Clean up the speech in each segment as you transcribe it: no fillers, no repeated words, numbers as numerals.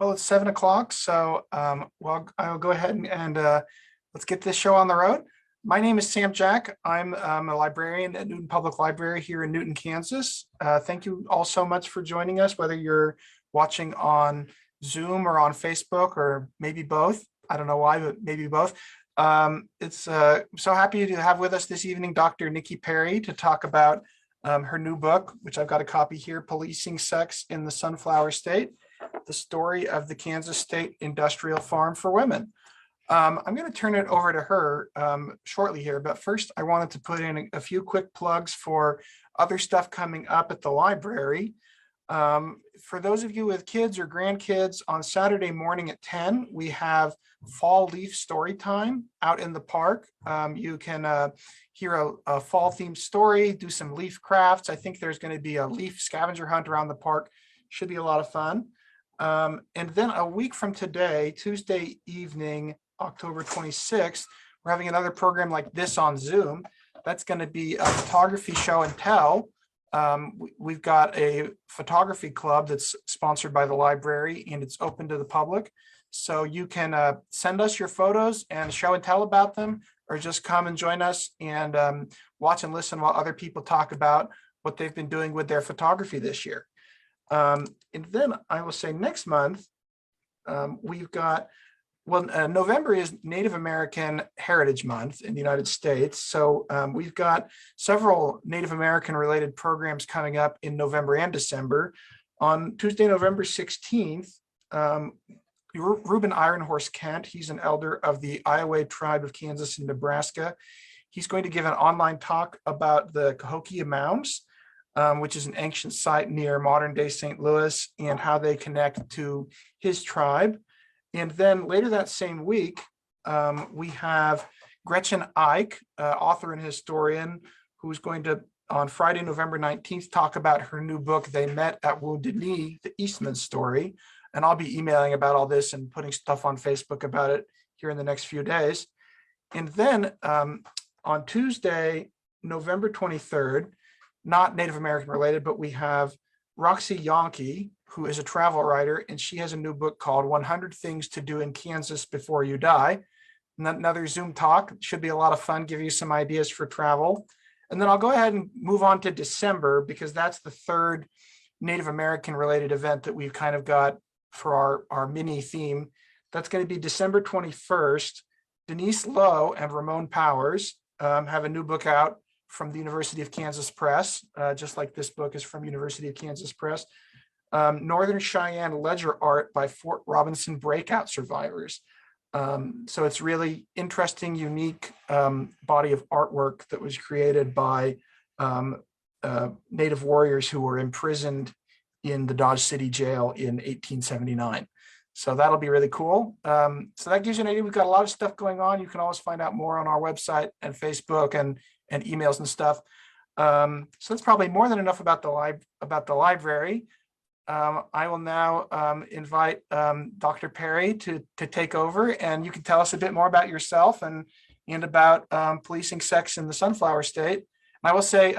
Well, it's 7 o'clock, so well, I'll go ahead and let's get this show on the road. My name is Sam Jack. I'm a librarian at Newton Public Library here in Newton, Kansas. Thank you all so much for joining us, whether you're watching on Zoom or on Facebook or maybe both. I don't know why, but maybe both. It's so happy to have with us this evening Dr. Nicole Perry to talk about her new book, which I've got a copy here, Policing Sex in the Sunflower State, the story of the Kansas State Industrial Farm for Women. I'm going to turn it over to her shortly here, but first I wanted to put in a few quick plugs for other stuff coming up at the library. For those of you with kids or grandkids, on Saturday morning at 10, we have fall leaf story time out in the park. You can hear a fall themed story, do some leaf crafts. I think there's going to be a leaf scavenger hunt around the park. Should be a lot of fun. And then a week from today, Tuesday evening, October 26th, we're having another program like this on Zoom. That's going to be a photography show and tell. We've got a photography club that's sponsored by the library and it's open to the public. So you can send us your photos and show and tell about them, or just come and join us and watch and listen while other people talk about what they've been doing with their photography this year. And then I will say next month, we've got, November is Native American Heritage Month in the United States. So we've got several Native American related programs coming up in November and December. On Tuesday, November 16th, Reuben Ironhorse Kent, he's an elder of the Iowa tribe of Kansas and Nebraska. He's going to give an online talk about the Cahokia Mounds, which is an ancient site near modern day St. Louis, and how they connect to his tribe. And then later that same week, we have Gretchen Ike, author and historian, who's going to, on Friday, November 19th, talk about her new book, They Met at Wounded Knee, the Eastman Story. And I'll be emailing about all this and putting stuff on Facebook about it here in the next few days. And then on Tuesday, November 23rd, not Native American related, but we have Roxy Yonke, who is a travel writer, and she has a new book called 100 Things to Do in Kansas Before You Die. Another Zoom talk. Should be a lot of fun, give you some ideas for travel. And then I'll go ahead and move on to December, because that's the third Native American related event that we've kind of got for our mini theme. That's going to be December 21st. Denise Lowe and Ramon Powers have a new book out from the University of Kansas Press, just like this book is from University of Kansas Press. Northern Cheyenne Ledger Art by Fort Robinson Breakout Survivors. So it's really interesting, unique body of artwork that was created by Native warriors who were imprisoned in the Dodge City Jail in 1879. So that'll be really cool. So that gives you an idea. We've got a lot of stuff going on. You can always find out more on our website and Facebook and emails and stuff. So that's probably more than enough about the library. I will now invite Dr. Perry to take over, and you can tell us a bit more about yourself and about policing sex in the Sunflower State. And I will say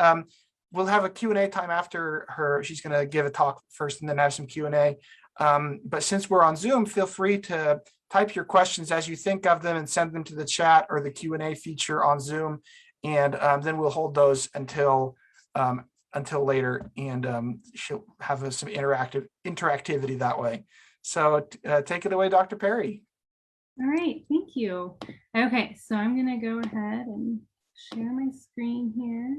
we'll have a Q&A time after her. She's going to give a talk first and then have some Q&A. But since we're on Zoom, feel free to type your questions as you think of them and send them to the chat or the Q&A feature on Zoom. And then we'll hold those until later, and she'll have some interactivity that way. So take it away, Dr. Perry. All right, thank you. Okay, so I'm going to go ahead and share my screen here.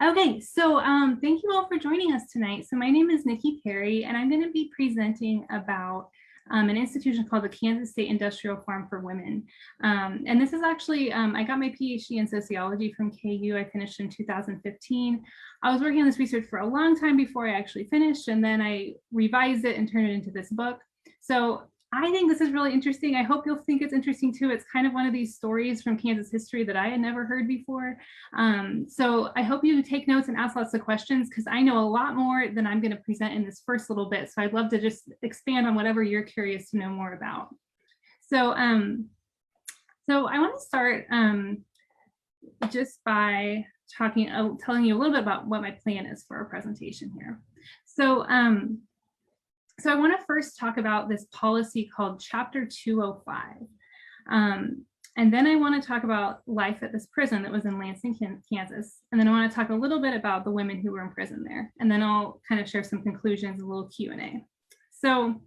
Okay, so thank you all for joining us tonight. So my name is Nicole Perry, and I'm going to be presenting about an institution called the Kansas State Industrial Farm for Women. And this is actually, I got my PhD in sociology from KU. I finished in 2015. I was working on this research for a long time before I actually finished, and then I revised it and turned it into this book. So I think this is really interesting. I hope you'll think it's interesting too. It's kind of one of these stories from Kansas history that I had never heard before. So I hope you take notes and ask lots of questions, because I know a lot more than I'm going to present in this first little bit. So I'd love to just expand on whatever you're curious to know more about. So I want to start just by telling you a little bit about what my plan is for our presentation here. So, so I want to first talk about this policy called Chapter 205. And then I want to talk about life at this prison that was in Lansing, Kansas. And then I want to talk a little bit about the women who were in prison there. And then I'll kind of share some conclusions, a little Q&A. So,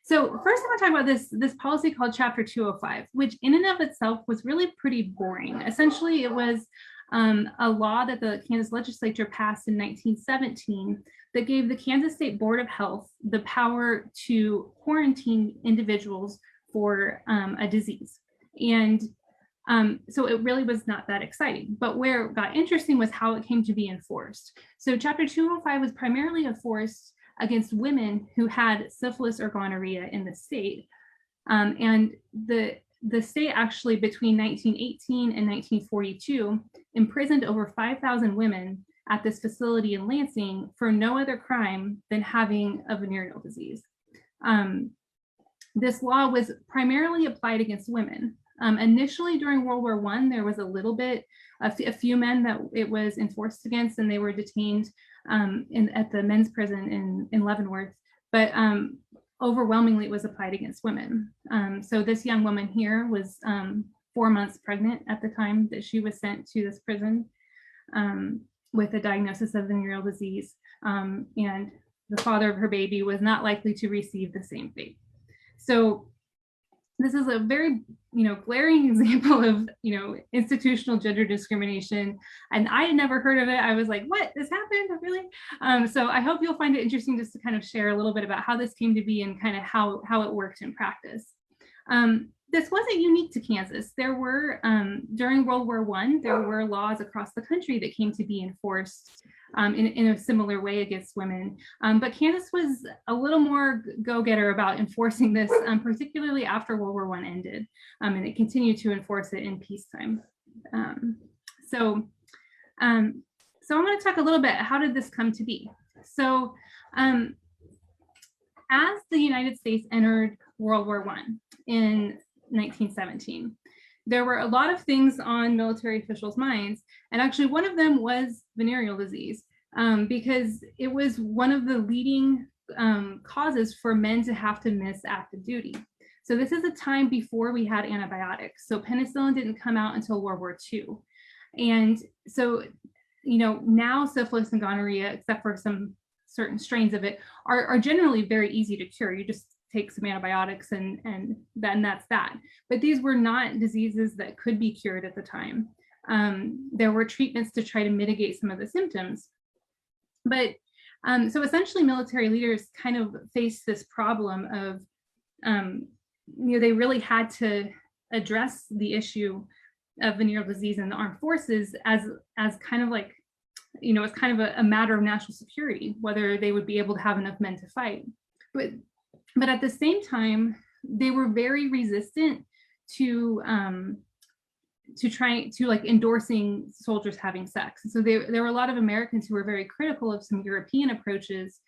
So first I want to talk about this policy called Chapter 205, which in and of itself was really pretty boring. Essentially, it was a law that the Kansas legislature passed in 1917 that gave the Kansas State Board of Health the power to quarantine individuals for a disease. And so it really was not that exciting. But where it got interesting was how it came to be enforced. So Chapter 205 was primarily enforced against women who had syphilis or gonorrhea in the state. And the state actually between 1918 and 1942 imprisoned over 5,000 women at this facility in Lansing for no other crime than having a venereal disease. This law was primarily applied against women. Initially during World War I, there was a few men that it was enforced against, and they were detained at the men's prison in Leavenworth, but overwhelmingly it was applied against women. So this young woman here was 4 months pregnant at the time that she was sent to this prison with a diagnosis of venereal disease, and the father of her baby was not likely to receive the same fate. So this is a very, glaring example of, institutional gender discrimination. And I had never heard of it. I was like, what, this happened, really? So I hope you'll find it interesting just to kind of share a little bit about how this came to be and kind of how it worked in practice. This wasn't unique to Kansas. There were, during World War I, there were laws across the country that came to be enforced in a similar way against women. But Kansas was a little more go-getter about enforcing this, particularly after World War I ended, and it continued to enforce it in peacetime. So I want to talk a little bit, how did this come to be? So as the United States entered World War I in 1917, there were a lot of things on military officials' minds, and actually one of them was venereal disease, because it was one of the leading causes for men to have to miss active duty. So this is a time before we had antibiotics. So penicillin didn't come out until World War II. And so, now syphilis and gonorrhea, except for some certain strains of it, are generally very easy to cure. You just take some antibiotics and then that's that. But these were not diseases that could be cured at the time. There were treatments to try to mitigate some of the symptoms. But so essentially military leaders kind of faced this problem of, they really had to address the issue of venereal disease in the armed forces as kind of like, it's kind of a matter of national security, whether they would be able to have enough men to fight. But at the same time, they were very resistant to trying to like endorsing soldiers having sex. So there were a lot of Americans who were very critical of some European approaches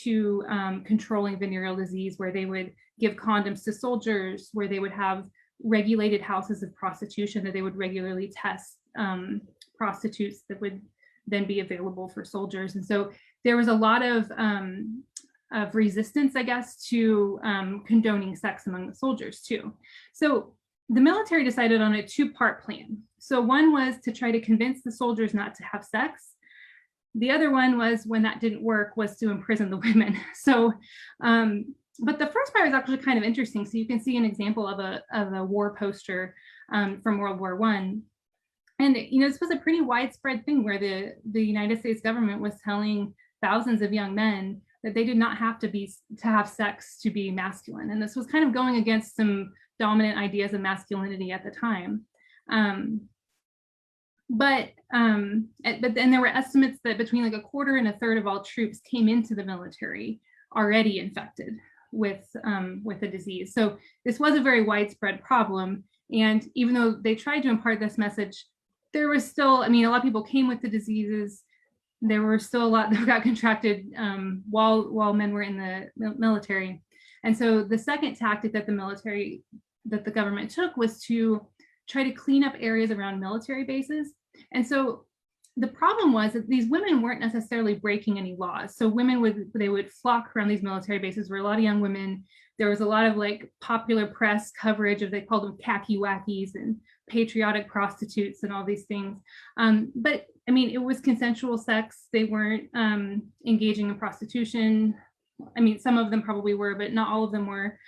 to controlling venereal disease, where they would give condoms to soldiers, where they would have regulated houses of prostitution, that they would regularly test prostitutes that would then be available for soldiers. And so there was a lot of resistance, I guess, to condoning sex among the soldiers too. So the military decided on a two-part plan. So one was to try to convince the soldiers not to have sex. The other one was, when that didn't work, was to imprison the women. So, but the first part is actually kind of interesting. So you can see an example of a war poster from World War I. And this was a pretty widespread thing where the United States government was telling thousands of young men that they did not have to have sex to be masculine. And this was kind of going against some dominant ideas of masculinity at the time. But then there were estimates that between like a quarter and a third of all troops came into the military already infected with the disease. So this was a very widespread problem. And even though they tried to impart this message, there was still, a lot of people came with the diseases. There were still a lot that got contracted while men were in the military. And so the second tactic that the government took was to try to clean up areas around military bases. And so the problem was that these women weren't necessarily breaking any laws. So women would flock around these military bases where a lot of young women, there was a lot of like popular press coverage of, they called them khaki wackies and patriotic prostitutes and all these things. But I mean, it was consensual sex. They weren't engaging in prostitution. I mean, some of them probably were, but not all of them were.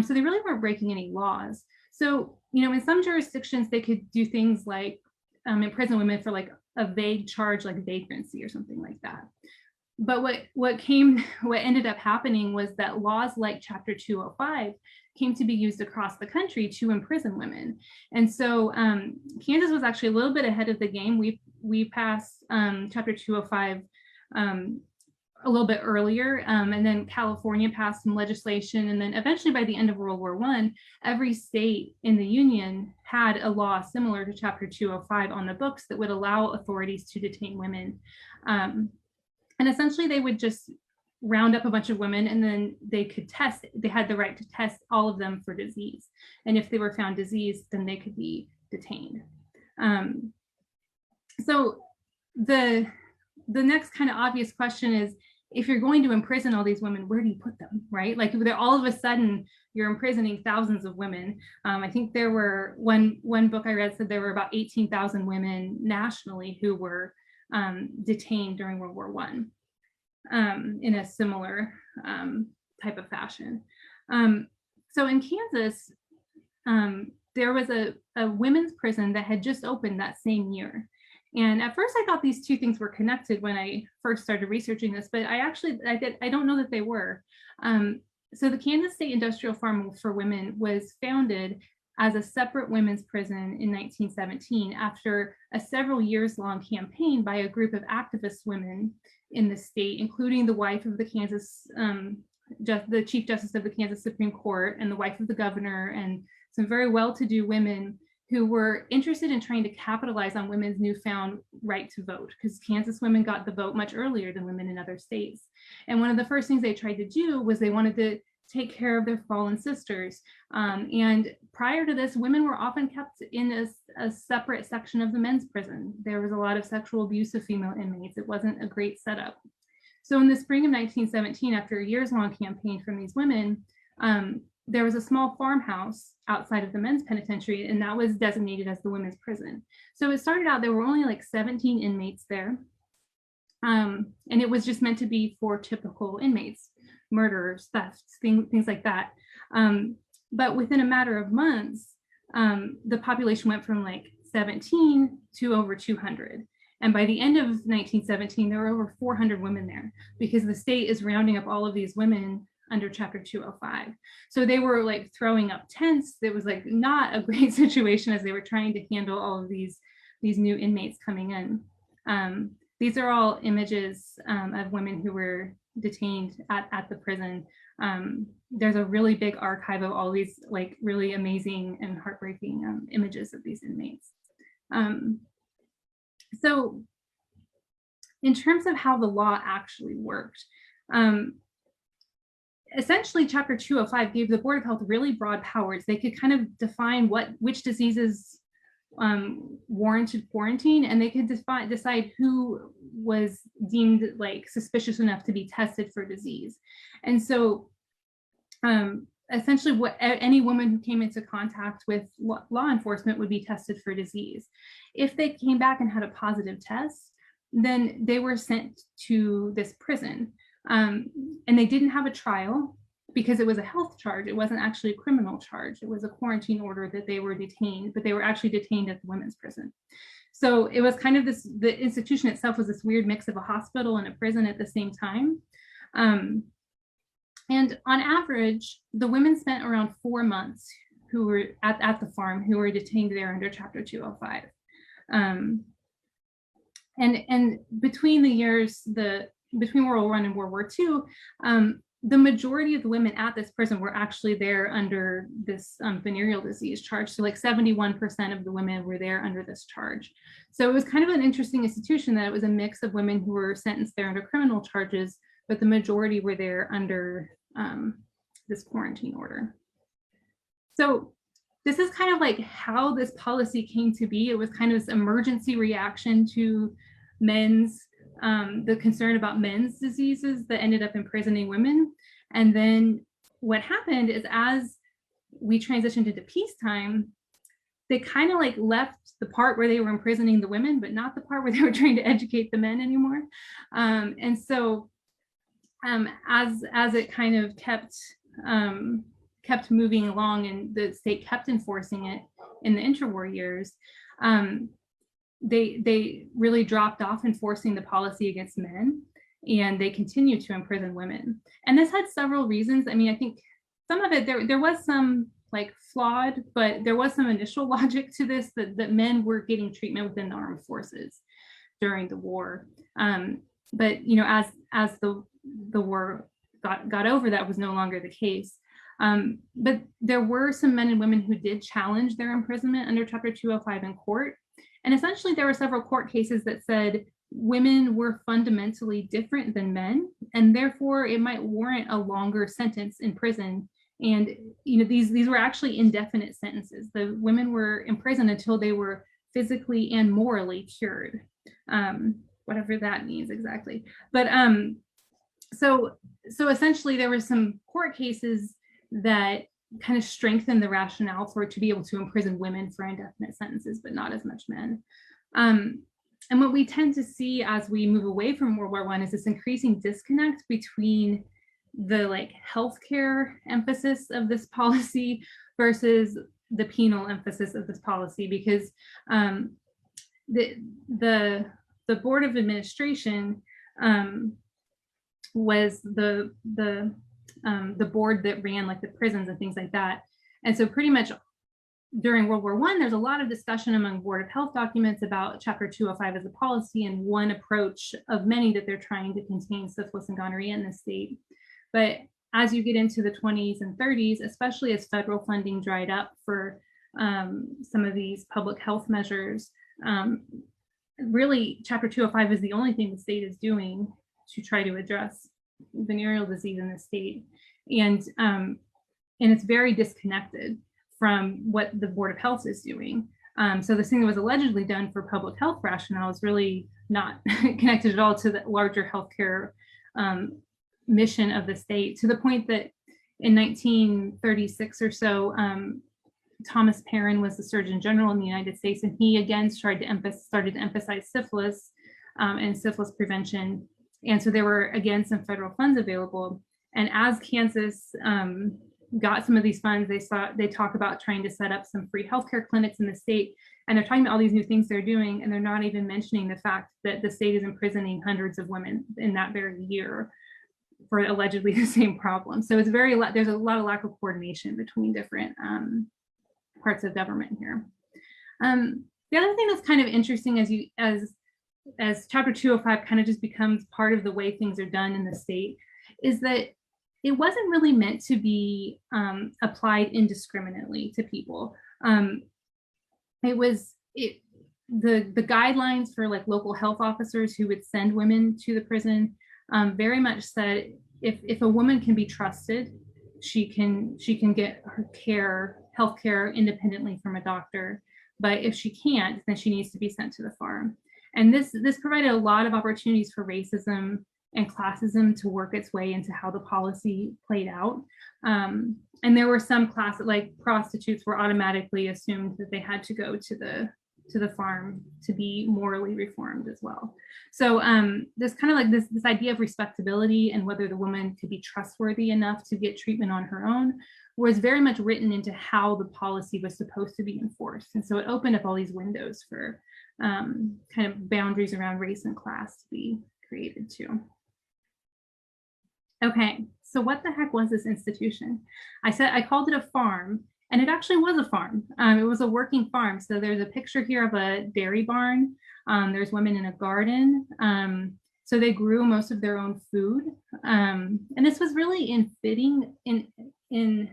So they really weren't breaking any laws. So, you know, in some jurisdictions, they could do things like imprison women for like a vague charge like vagrancy or something like that. But what ended up happening was that laws like Chapter 205 came to be used across the country to imprison women. And so Kansas was actually a little bit ahead of the game. We passed Chapter 205 a little bit earlier, and then California passed some legislation, and then eventually by the end of World War I, every state in the Union had a law similar to Chapter 205 on the books that would allow authorities to detain women. And essentially they would just round up a bunch of women, and then they had the right to test all of them for disease. And if they were found diseased, then they could be detained. So the next kind of obvious question is, if you're going to imprison all these women, where do you put them, right? Like they're all of a sudden you're imprisoning thousands of women. I think there were one book I read said there were about 18,000 women nationally who were detained during World War I in a similar type of fashion. So in Kansas, there was a women's prison that had just opened that same year. And at first I thought these two things were connected when I first started researching this, but I don't know that they were. So the Kansas State Industrial Farm for Women was founded as a separate women's prison in 1917 after a several years long campaign by a group of activist women in the state, including the wife of the the Chief Justice of the Kansas Supreme Court and the wife of the governor, and some very well-to-do women who were interested in trying to capitalize on women's newfound right to vote, because Kansas women got the vote much earlier than women in other states. And one of the first things they tried to do was they wanted to take care of their fallen sisters. And prior to this, women were often kept in a separate section of the men's prison. There was a lot of sexual abuse of female inmates. It wasn't a great setup. So in the spring of 1917, after a years-long campaign from these women, there was a small farmhouse outside of the men's penitentiary, and that was designated as the women's prison. So it started out, there were only like 17 inmates there. And it was just meant to be for typical inmates, murderers, thefts, things like that. But within a matter of months, the population went from like 17 to over 200. And by the end of 1917, there were over 400 women there, because the state is rounding up all of these women under Chapter 205. So they were like throwing up tents. It was like not a great situation as they were trying to handle all of these new inmates coming in. These are all images of women who were detained at the prison. There's a really big archive of all these like really amazing and heartbreaking images of these inmates. So in terms of how the law actually worked, essentially Chapter 205 gave the Board of Health really broad powers. They could kind of define which diseases warranted quarantine, and they could decide who was deemed like suspicious enough to be tested for disease. And so essentially any woman who came into contact with law enforcement would be tested for disease. If they came back and had a positive test, then they were sent to this prison. And they didn't have a trial because it was a health charge. It wasn't actually a criminal charge. It was a quarantine order that they were detained, but they were actually detained at the women's prison. So it was kind of the institution itself was this weird mix of a hospital and a prison at the same time. And on average, the women spent around 4 months who were at the farm who were detained there under Chapter 205. And between the years, between World War I and World War II, the majority of the women at this prison were actually there under this venereal disease charge. So like 71% of the women were there under this charge. So it was kind of an interesting institution that it was a mix of women who were sentenced there under criminal charges, but the majority were there under this quarantine order. So this is kind of like how this policy came to be. It was kind of this emergency reaction to the concern about men's diseases that ended up imprisoning women. And then what happened is, as we transitioned into peacetime, they kind of like left the part where they were imprisoning the women, but not the part where they were trying to educate the men anymore. And so as it kind of kept moving along and the state kept enforcing it in the interwar years, they really dropped off enforcing the policy against men, and they continued to imprison women. And this had several reasons. I mean, I think some of it, there was some like flawed, but there was some initial logic to this, that men were getting treatment within the armed forces during the war. But you know, as the war got over, that was no longer the case. But there were some men and women who did challenge their imprisonment under Chapter 205 in court. And essentially, there were several court cases that said women were fundamentally different than men, and therefore it might warrant a longer sentence in prison. And you know, these were actually indefinite sentences. The women were imprisoned until they were physically and morally cured, whatever that means exactly. But so essentially, there were some court cases that kind of strengthened the rationale for it to be able to imprison women for indefinite sentences, but not as much men. And what we tend to see as we move away from World War I is this increasing disconnect between the like healthcare emphasis of this policy versus the penal emphasis of this policy, because the Board of Administration was the board that ran like the prisons and things like that. And so pretty much during World War I, there's a lot of discussion among Board of Health documents about Chapter 205 as a policy and one approach of many that they're trying to contain syphilis and gonorrhea in the state. But as you get into the 20s and 30s, especially as federal funding dried up for some of these public health measures, really Chapter 205 is the only thing the state is doing to try to address venereal disease in the state. And it's very disconnected from what the Board of Health is doing. So this thing that was allegedly done for public health rationale is really not connected at all to the larger healthcare mission of the state, to the point that in 1936 or so, Thomas Perrin was the Surgeon General in the United States, and he again started to emphasize syphilis and syphilis prevention. And so there were again some federal funds available. And as Kansas got some of these funds, they talk about trying to set up some free healthcare clinics in the state. And they're talking about all these new things they're doing, and they're not even mentioning the fact that the state is imprisoning hundreds of women in that very year for allegedly the same problem. So it's there's a lot of lack of coordination between different parts of government here. The other thing that's kind of interesting as Chapter 205 kind of just becomes part of the way things are done in the state is that it wasn't really meant to be applied indiscriminately to people. The guidelines for like local health officers who would send women to the prison very much said if a woman can be trusted, she can get her health care independently from a doctor. But if she can't, then she needs to be sent to the farm. And this provided a lot of opportunities for racism and classism to work its way into how the policy played out. And there were some classes, like prostitutes were automatically assumed that they had to go to the farm to be morally reformed as well. So there's kind of like this idea of respectability and whether the woman could be trustworthy enough to get treatment on her own was very much written into how the policy was supposed to be enforced. And so it opened up all these windows for kind of boundaries around race and class to be created too. Okay, so what the heck was this institution? I called it a farm, and it actually was a farm. It was a working farm. So there's a picture here of a dairy barn. There's women in a garden. So they grew most of their own food. And this was really fitting in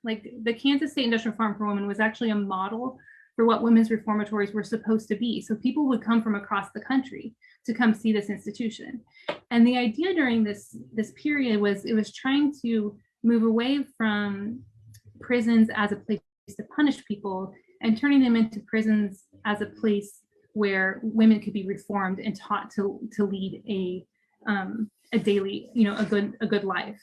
like the Kansas State Industrial Farm for Women was actually a model for what women's reformatories were supposed to be. So people would come from across the country to come see this institution. And the idea during this period was it was trying to move away from prisons as a place to punish people and turning them into prisons as a place where women could be reformed and taught to lead a daily, a good life.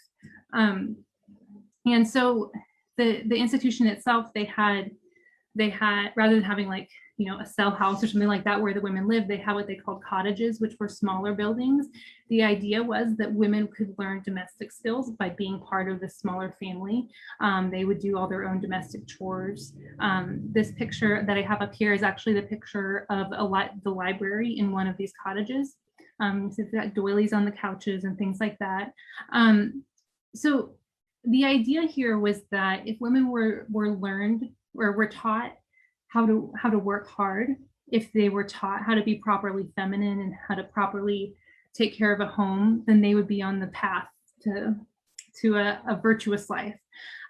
And so the institution itself, they had, rather than having like, a cell house or something like that where the women lived, they had what they called cottages, which were smaller buildings. The idea was that women could learn domestic skills by being part of the smaller family. They would do all their own domestic chores. This picture that I have up here is actually the picture of the library in one of these cottages. So they've got doilies on the couches and things like that. So the idea here was that if women were learned or were taught how to work hard, if they were taught how to be properly feminine and how to properly take care of a home, then they would be on the path to a virtuous life.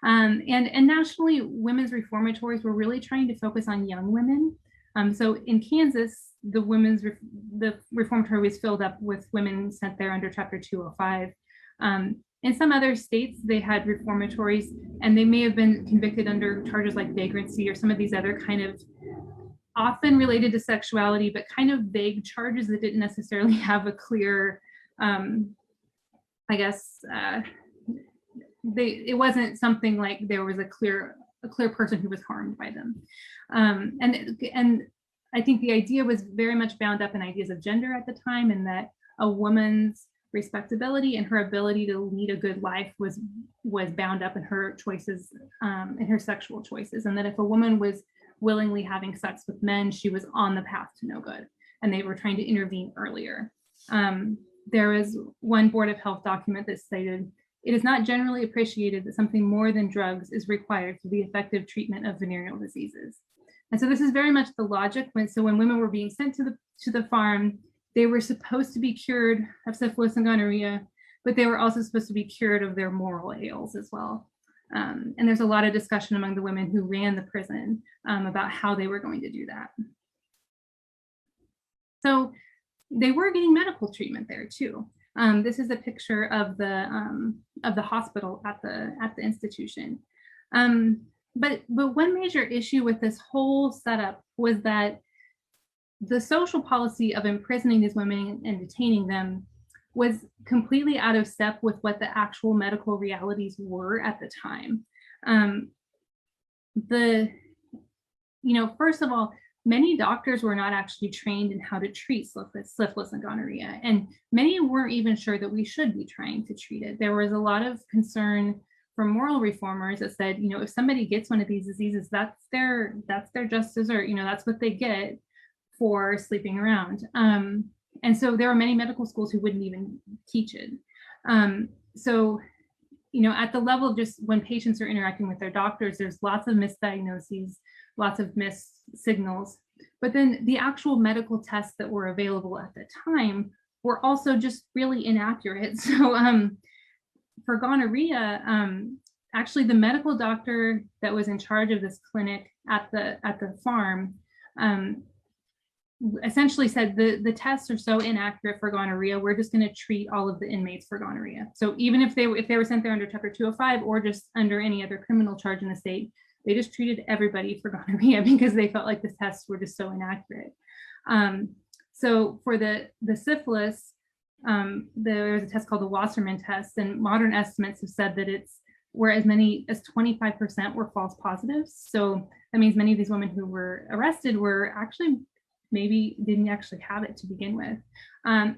And nationally, women's reformatories were really trying to focus on young women. So in Kansas, the reformatory was filled up with women sent there under Chapter 205. In some other states, they had reformatories, and they may have been convicted under charges like vagrancy or some of these other kind of often related to sexuality, but kind of vague charges that didn't necessarily have a clear, it wasn't something like there was a clear person who was harmed by them. And I think the idea was very much bound up in ideas of gender at the time, and that a woman's respectability and her ability to lead a good life was bound up in her choices, in her sexual choices, and that if a woman was willingly having sex with men, she was on the path to no good, and they were trying to intervene earlier. There was one Board of Health document that stated, "It is not generally appreciated that something more than drugs is required for the effective treatment of venereal diseases." And so this is very much the logic. When women were being sent to the farm, they were supposed to be cured of syphilis and gonorrhea, but they were also supposed to be cured of their moral ails as well. And there's a lot of discussion among the women who ran the prison about how they were going to do that. So they were getting medical treatment there too. This is a picture of the hospital at the institution. But one major issue with this whole setup was that the social policy of imprisoning these women and detaining them was completely out of step with what the actual medical realities were at the time. First of all, many doctors were not actually trained in how to treat syphilis and gonorrhea, and many weren't even sure that we should be trying to treat it. There was a lot of concern from moral reformers that said, if somebody gets one of these diseases, that's their just dessert. That's what they get for sleeping around. And so there are many medical schools who wouldn't even teach it. So, at the level of just when patients are interacting with their doctors, there's lots of misdiagnoses, lots of missed signals. But then the actual medical tests that were available at the time were also just really inaccurate. So for gonorrhea, actually the medical doctor that was in charge of this clinic at the farm essentially said the tests are so inaccurate for gonorrhea, we're just going to treat all of the inmates for gonorrhea. So even if they were sent there under Chapter 205 or just under any other criminal charge in the state, they just treated everybody for gonorrhea because they felt like the tests were just so inaccurate. So for the syphilis, there's a test called the Wasserman test, and modern estimates have said that where as many as 25% were false positives. So that means many of these women who were arrested were actually maybe didn't actually have it to begin with. And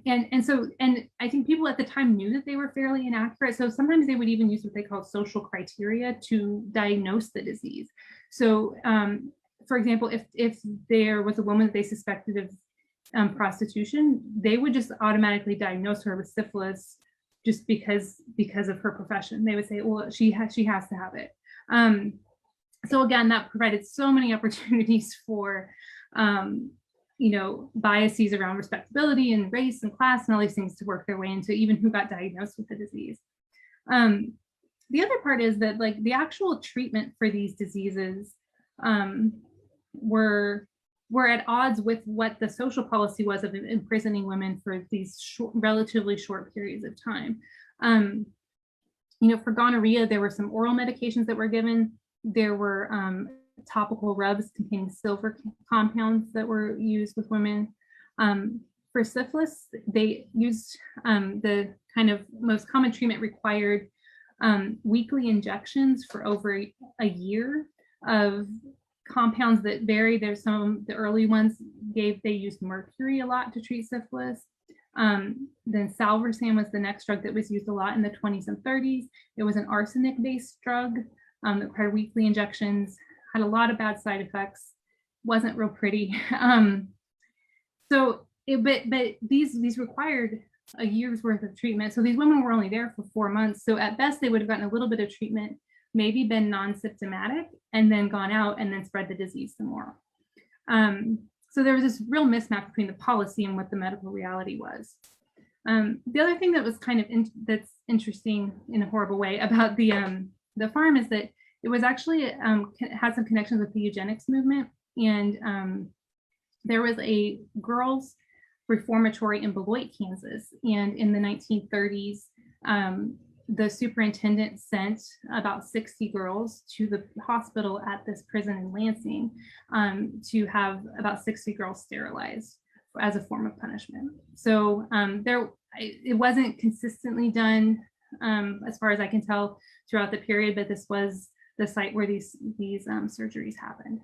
I think people at the time knew that they were fairly inaccurate. So sometimes they would even use what they call social criteria to diagnose the disease. So for example, if there was a woman that they suspected of prostitution, they would just automatically diagnose her with syphilis just because of her profession. They would say, well, she has to have it. So again, that provided so many opportunities for biases around respectability and race and class and all these things to work their way into even who got diagnosed with the disease. The other part is that the actual treatment for these diseases were at odds with what the social policy was of imprisoning women for these relatively short periods of time. For gonorrhea, there were some oral medications that were given. There were topical rubs containing silver compounds that were used with women. For syphilis, they used the kind of most common treatment required weekly injections for over a year of compounds that vary. There's some of the early ones they used mercury a lot to treat syphilis. Then salvarsan was the next drug that was used a lot in the 20s and 30s. It was an arsenic-based drug that required weekly injections, had a lot of bad side effects, wasn't real pretty. But these required a year's worth of treatment. So these women were only there for 4 months. So at best, they would have gotten a little bit of treatment, maybe been non-symptomatic, and then gone out and then spread the disease some more. So there was this real mismatch between the policy and what the medical reality was. The other thing that was kind of that's interesting in a horrible way about the farm is that it was actually had some connections with the eugenics movement, and there was a girls' reformatory in Beloit, Kansas, and in the 1930s, the superintendent sent about 60 girls to the hospital at this prison in Lansing to have about 60 girls sterilized as a form of punishment. So it wasn't consistently done, as far as I can tell, throughout the period, but this was the site where these surgeries happened.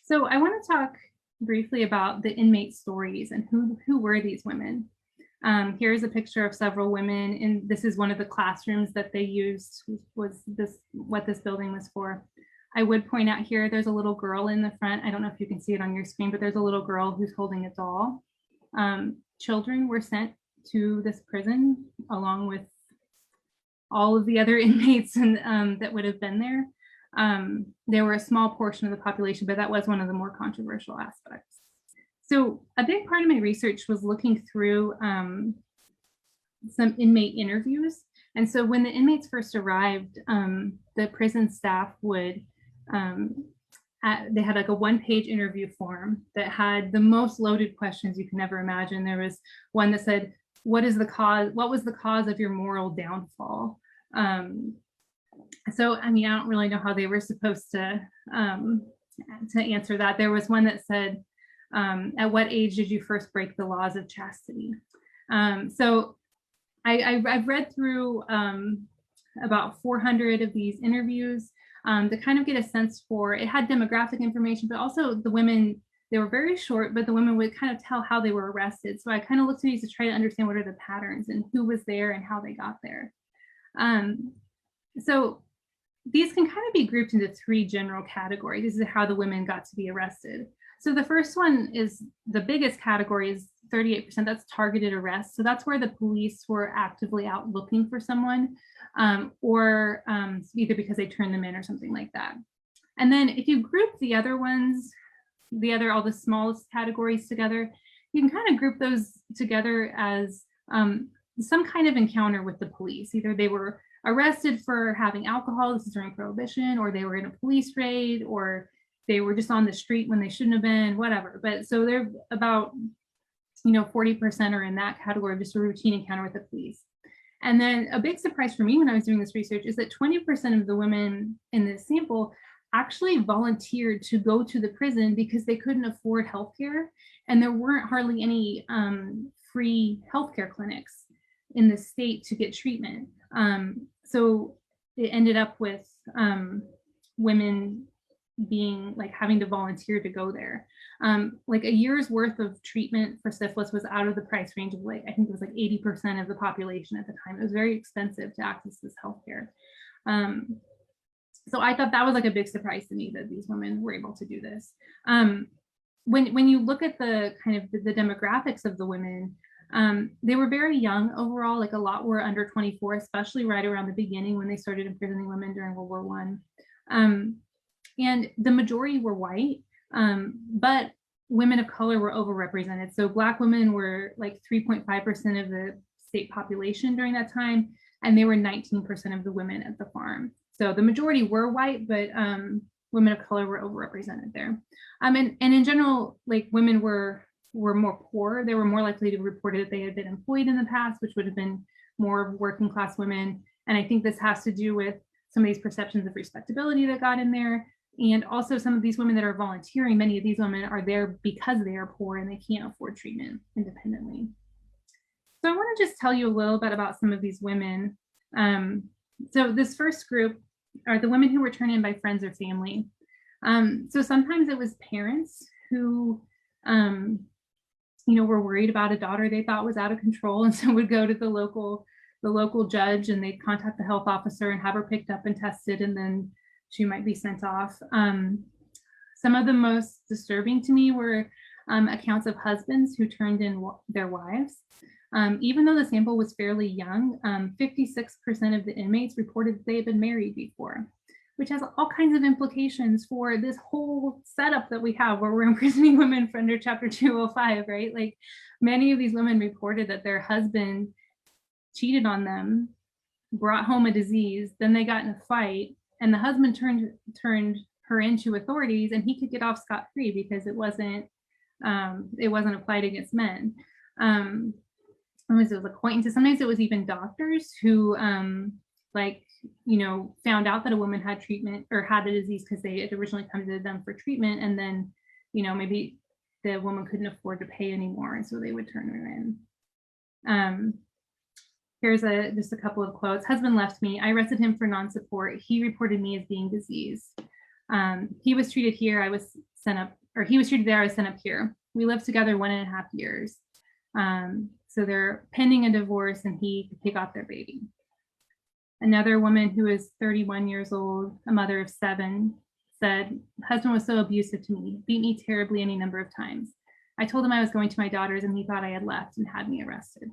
So I want to talk briefly about the inmate stories and who were these women. Here's a picture of several women, and this is one of the classrooms that they used, was what this building was for. I would point out here, there's a little girl in the front. I don't know if you can see it on your screen, but there's a little girl who's holding a doll. Children were sent to this prison along with all of the other inmates and that would have been there. They were a small portion of the population, but that was one of the more controversial aspects. So a big part of my research was looking through some inmate interviews. And so when the inmates first arrived, the prison staff would, they had like a one-page interview form that had the most loaded questions you can ever imagine. There was one that said, what was the cause of your moral downfall? So, I mean, I don't really know how they were supposed to answer that. There was one that said, at what age did you first break the laws of chastity? So I've read through about 400 of these interviews to kind of get a sense for, it had demographic information, but also the women, they were very short, but the women would kind of tell how they were arrested. So I kind of looked at these to try to understand what are the patterns and who was there and how they got there. So these can kind of be grouped into 3 general categories. This is how the women got to be arrested. So the first one is the biggest category is 38%. That's targeted arrests. So that's where the police were actively out looking for someone, or either because they turned them in or something like that. And then if you group the other ones, all the smallest categories together, you can kind of group those together as some kind of encounter with the police. Either they were arrested for having alcohol, this is during Prohibition, or they were in a police raid, or they were just on the street when they shouldn't have been, whatever. But so they're about, 40% are in that category, just a routine encounter with the police. And then a big surprise for me when I was doing this research is that 20% of the women in this sample actually volunteered to go to the prison because they couldn't afford healthcare, and there weren't hardly any free healthcare clinics in the state to get treatment. So it ended up with women being like having to volunteer to go there. Like a year's worth of treatment for syphilis was out of the price range of I think it was 80% of the population at the time. It was very expensive to access this healthcare. So I thought that was a big surprise to me that these women were able to do this. When you look at the kind of the demographics of the women, they were very young overall. A lot were under 24, especially right around the beginning when they started imprisoning women during World War I. And the majority were white, but women of color were overrepresented. So Black women were 3.5% of the state population during that time, and they were 19% of the women at the farm. So the majority were white, but women of color were overrepresented there. And in general, women were more poor. They were more likely to report that they had been employed in the past, which would have been more working class women. And I think this has to do with some of these perceptions of respectability that got in there. And also some of these women that are volunteering, many of these women are there because they are poor and they can't afford treatment independently. So I want to just tell you a little bit about some of these women. So this first group are the women who were turned in by friends or family. So sometimes it was parents who, were worried about a daughter they thought was out of control, and so would go to the local judge, and they'd contact the health officer and have her picked up and tested, and then she might be sent off. Some of the most disturbing to me were accounts of husbands who turned in their wives. Even though the sample was fairly young, 56% of the inmates reported that they had been married before, which has all kinds of implications for this whole setup that we have where we're imprisoning women for under Chapter 205, right? Like many of these women reported that their husband cheated on them, brought home a disease, then they got in a fight, and the husband turned her into authorities, and he could get off scot-free because it wasn't applied against men. It was acquaintances. Sometimes it was even doctors who found out that a woman had treatment or had a disease because they had originally come to them for treatment, and then maybe the woman couldn't afford to pay anymore, and so they would turn her in. Here's just a couple of quotes. Husband left me. I arrested him for non-support. He reported me as being diseased. He was treated here. I was sent up, or he was treated there. I was sent up here. We lived together 1.5 years. So they're pending a divorce, and he could pick off their baby. Another woman who is 31 years old, a mother of 7, said, husband was so abusive to me, beat me terribly any number of times. I told him I was going to my daughter's, and he thought I had left and had me arrested.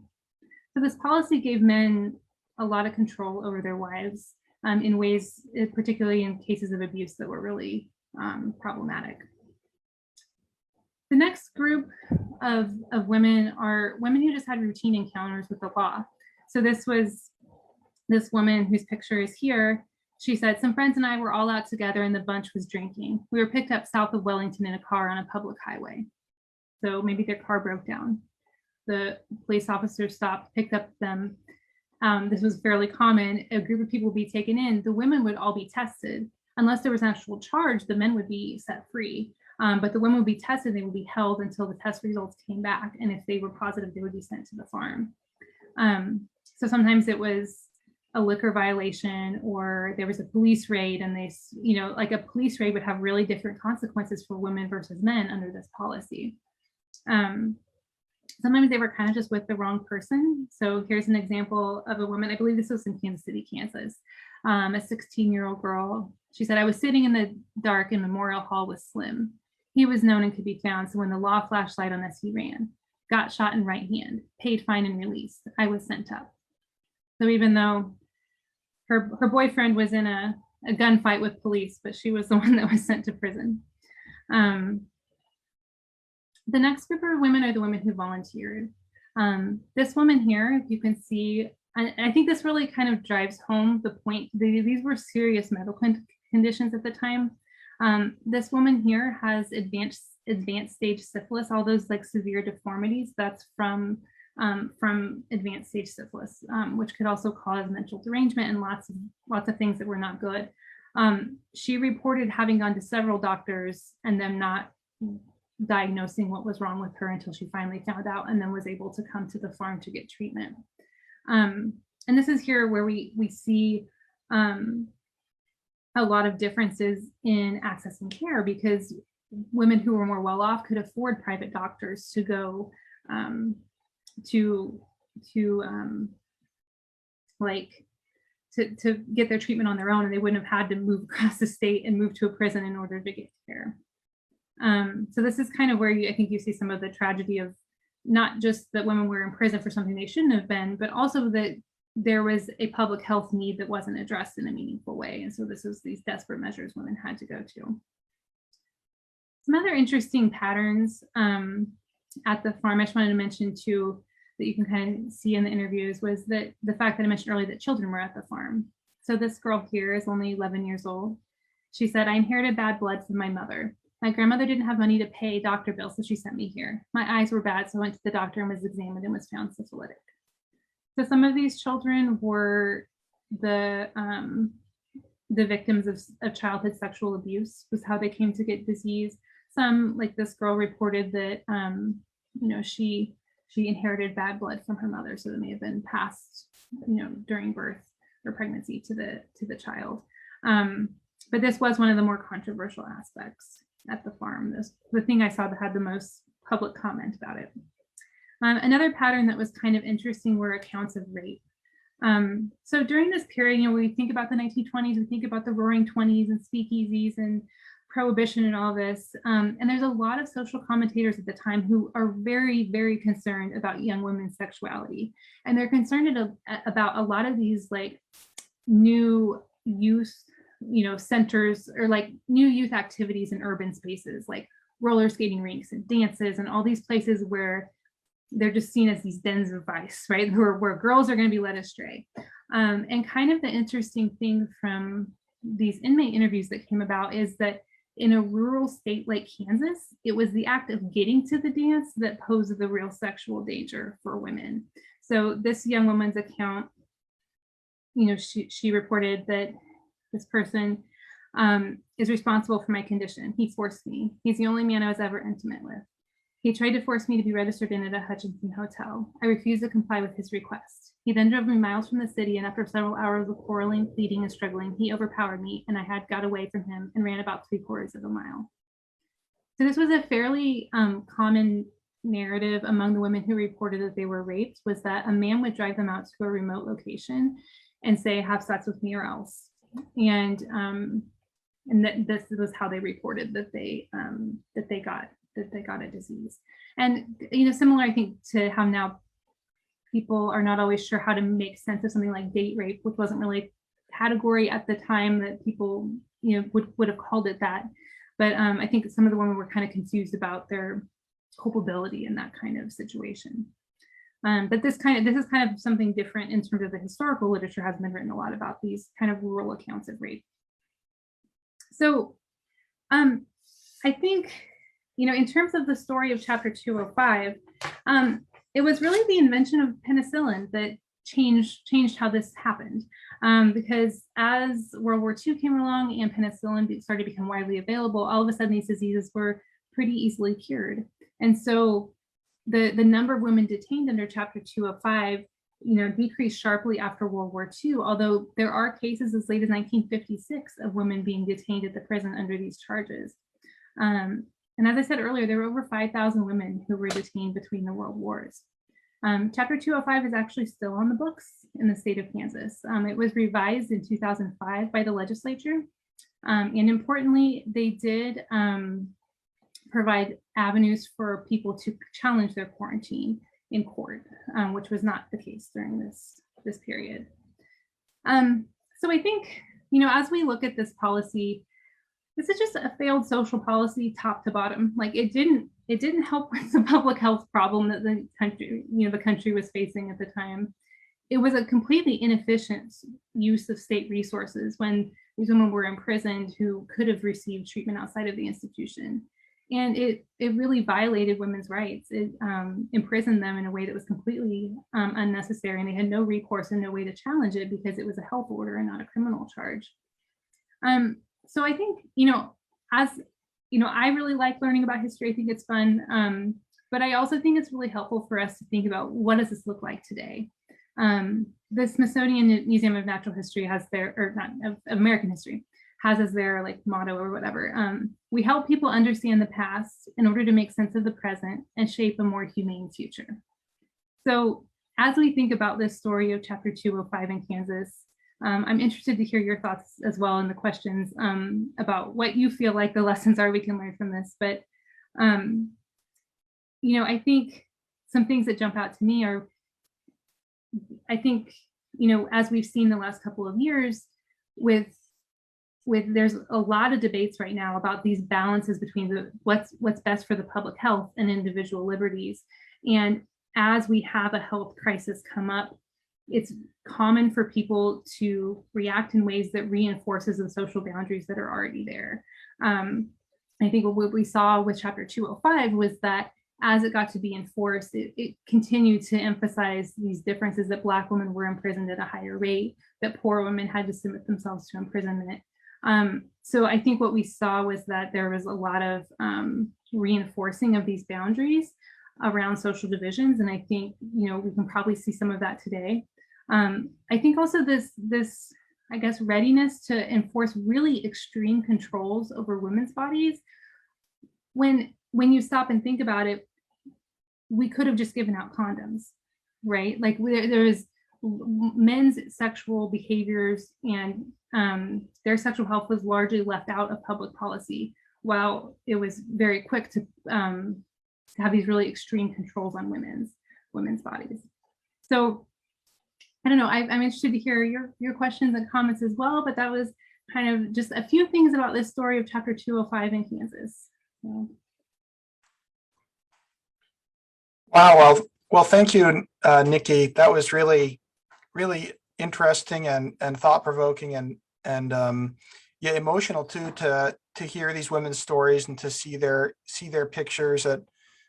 So this policy gave men a lot of control over their wives in ways, particularly in cases of abuse, that were really problematic. The next group of women are women who just had routine encounters with the law. So this was this woman whose picture is here. She said, some friends and I were all out together and the bunch was drinking. We were picked up south of Wellington in a car on a public highway. So maybe their car broke down. The police officer stopped, picked up them. This was fairly common. A group of people would be taken in. The women would all be tested. Unless there was an actual charge, the men would be set free. But the women would be tested. They would be held until the test results came back. And if they were positive, they would be sent to the farm. So sometimes it was a liquor violation, or there was a police raid, and they, like a police raid would have really different consequences for women versus men under this policy. Sometimes they were kind of just with the wrong person. So here's an example of a woman, I believe this was in Kansas City, Kansas, a 16-year-old girl. She said, I was sitting in the dark in Memorial Hall with Slim. He was known and could be found. So when the law flashed light on us, he ran, got shot in right hand, paid fine and released. I was sent up. So even though her boyfriend was in a gunfight with police, but she was the one that was sent to prison. The next group of women are the women who volunteered. This woman here, if you can see, and I think this really kind of drives home the point. These were serious medical conditions at the time. This woman here has advanced stage syphilis, all those like severe deformities. That's from advanced stage syphilis, which could also cause mental derangement and lots of things that were not good. She reported having gone to several doctors and them not diagnosing what was wrong with her until she finally found out, and then was able to come to the farm to get treatment. And this is here where we see a lot of differences in accessing care, because women who were more well off could afford private doctors to go to get their treatment on their own, and they wouldn't have had to move across the state and move to a prison in order to get care. So this is kind of where I think you see some of the tragedy of not just that women were in prison for something they shouldn't have been, but also that there was a public health need that wasn't addressed in a meaningful way. And so this was these desperate measures women had to go to. Some other interesting patterns at the farm I just wanted to mention too, that you can kind of see in the interviews, was that the fact that I mentioned earlier that children were at the farm. So this girl here is only 11 years old. She said, I inherited bad blood from my mother. My grandmother didn't have money to pay doctor bills, so she sent me here. My eyes were bad, so I went to the doctor and was examined and was found syphilitic. So some of these children were the the victims of childhood sexual abuse was how they came to get disease. Some, like this girl, reported that she inherited bad blood from her mother, so it may have been passed during birth or pregnancy to the child. But this was one of the more controversial aspects at the farm. The thing I saw that had the most public comment about it. Another pattern that was kind of interesting were accounts of rape. So during this period, we think about the 1920s, we think about the Roaring 20s and speakeasies and prohibition and all this. And there's a lot of social commentators at the time who are very, very concerned about young women's sexuality. And they're concerned about a lot of these like new youth, centers, or like new youth activities in urban spaces, like roller skating rinks and dances and all these places where they're just seen as these dens of vice, right? Where girls are going to be led astray. And kind of the interesting thing from these inmate interviews that came about is that in a rural state like Kansas, it was the act of getting to the dance that posed the real sexual danger for women. So this young woman's account, she reported that this person is responsible for my condition. He forced me. He's the only man I was ever intimate with. He tried to force me to be registered in at a Hutchinson hotel. I refused to comply with his request. He then drove me miles from the city, and after several hours of quarreling, pleading, and struggling, he overpowered me, and I had got away from him and ran about 3/4 of a mile. So this was a fairly common narrative among the women who reported that they were raped, was that a man would drive them out to a remote location and say, have sex with me or else. And this was how they reported that they got a disease. And similar, I think, to how now people are not always sure how to make sense of something like date rape, which wasn't really a category at the time that people would have called it that. But I think some of the women were kind of confused about their culpability in that kind of situation. But this is kind of something different in terms of the historical literature. Has been written a lot about these kind of rural accounts of rape. So I think, in terms of the story of chapter 205, it was really the invention of penicillin that changed how this happened. Because as World War II came along and penicillin started to become widely available, all of a sudden these diseases were pretty easily cured. And so the number of women detained under chapter 205 decreased sharply after World War II, although there are cases as late as 1956 of women being detained at the prison under these charges. And as I said earlier, there were over 5,000 women who were detained between the world wars. Chapter 205 is actually still on the books in the state of Kansas. It was revised in 2005 by the legislature. And importantly, they did provide avenues for people to challenge their quarantine in court, which was not the case during this period. So I think, as we look at this policy, this is just a failed social policy top to bottom. Like it didn't help with the public health problem that the country was facing at the time. It was a completely inefficient use of state resources when these women were imprisoned who could have received treatment outside of the institution. And it really violated women's rights. It imprisoned them in a way that was completely unnecessary, and they had no recourse and no way to challenge it because it was a health order and not a criminal charge. So I think, I really like learning about history. I think it's fun. But I also think it's really helpful for us to think about, what does this look like today? The Smithsonian Museum of Natural History has of American history, has as their motto or whatever. We help people understand the past in order to make sense of the present and shape a more humane future. So as we think about this story of chapter 205 in Kansas, I'm interested to hear your thoughts as well in the questions about what you feel like the lessons are we can learn from this. But, I think some things that jump out to me are, I think, as we've seen the last couple of years with there's a lot of debates right now about these balances between what's best for the public health and individual liberties. And as we have a health crisis come up, it's common for people to react in ways that reinforces the social boundaries that are already there. I think what we saw with chapter 205 was that as it got to be enforced, it continued to emphasize these differences, that Black women were imprisoned at a higher rate, that poor women had to submit themselves to imprisonment. So I think what we saw was that there was a lot of reinforcing of these boundaries around social divisions. And I think, we can probably see some of that today. I think also this, I guess, readiness to enforce really extreme controls over women's bodies. When you stop and think about it, we could have just given out condoms, right? Like there was men's sexual behaviors, and their sexual health was largely left out of public policy, while it was very quick to have these really extreme controls on women's bodies. So I don't know, I'm interested to hear your questions and comments as well, but that was kind of just a few things about this story of Chapter 205 in Kansas. So. Wow. Well, thank you, Nikki. That was really interesting and thought provoking and yeah, emotional too, to hear these women's stories and to see their pictures at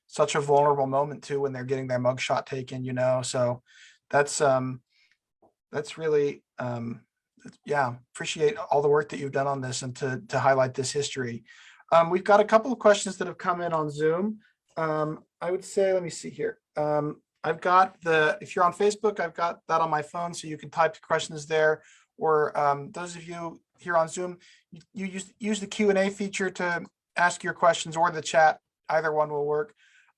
such a vulnerable moment too, when they're getting their mugshot taken, so that's really, yeah, appreciate all the work that you've done on this and to highlight this history. We've got a couple of questions that have come in on Zoom. I would say, let me see here. I've got if you're on Facebook, I've got that on my phone, so you can type the questions there, or those of you here on Zoom, you use the Q&A feature to ask your questions, or the chat. Either one will work.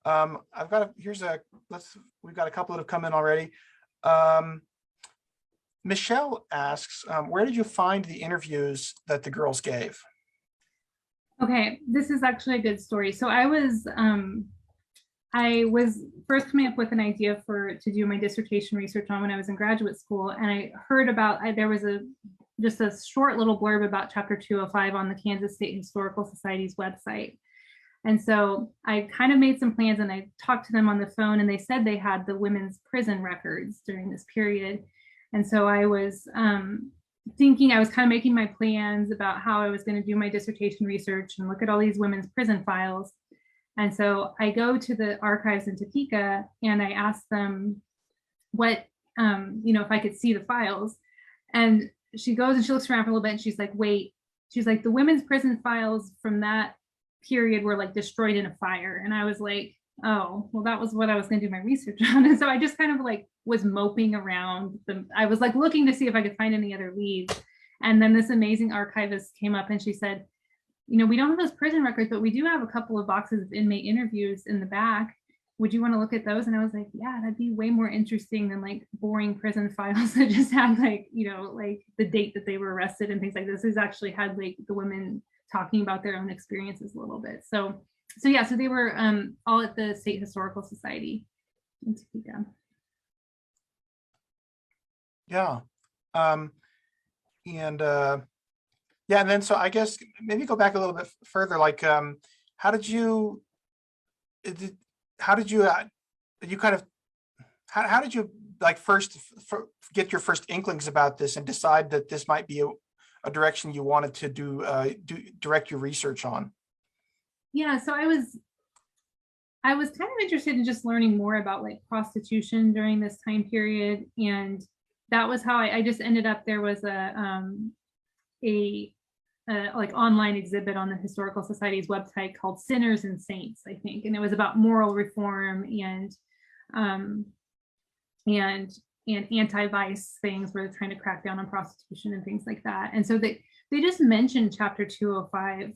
We've got a couple that have come in already. Michelle asks, where did you find the interviews that the girls gave? Okay, this is actually a good story. So I was first coming up with an idea to do my dissertation research on when I was in graduate school, and I heard about, there was just a short little blurb about Chapter 205 on the Kansas State Historical Society's website. And so I kind of made some plans, and I talked to them on the phone, and they said they had the women's prison records during this period. And so I was thinking, I was kind of making my plans about how I was going to do my dissertation research and look at all these women's prison files. And so I go to the archives in Topeka, and I ask them what, if I could see the files. And she goes and she looks around for a little bit, and she's like, wait, she's like, the women's prison files from that period were like destroyed in a fire. And I was like, oh, well, that was what I was going to do my research on. And so I just kind of like was moping around I was like looking to see if I could find any other leads. And then this amazing archivist came up, and she said, we don't have those prison records, but we do have a couple of boxes of inmate interviews in the back. Would you want to look at those? And I was like, yeah, that'd be way more interesting than like boring prison files that just had like, like the date that they were arrested and things like this. This actually had like the women talking about their own experiences a little bit. So yeah, so they were all at the State Historical Society in Topeka. Yeah. Yeah, and then so I guess maybe go back a little bit further, like how did you like first get your first inklings about this and decide that this might be a direction you wanted to direct your research on? Yeah, so I was kind of interested in just learning more about like prostitution during this time period, and that was how I just ended up. There was a like online exhibit on the Historical Society's website called Sinners and Saints, I think, and it was about moral reform and anti-vice things where they're trying to crack down on prostitution and things like that. And so they just mentioned Chapter 205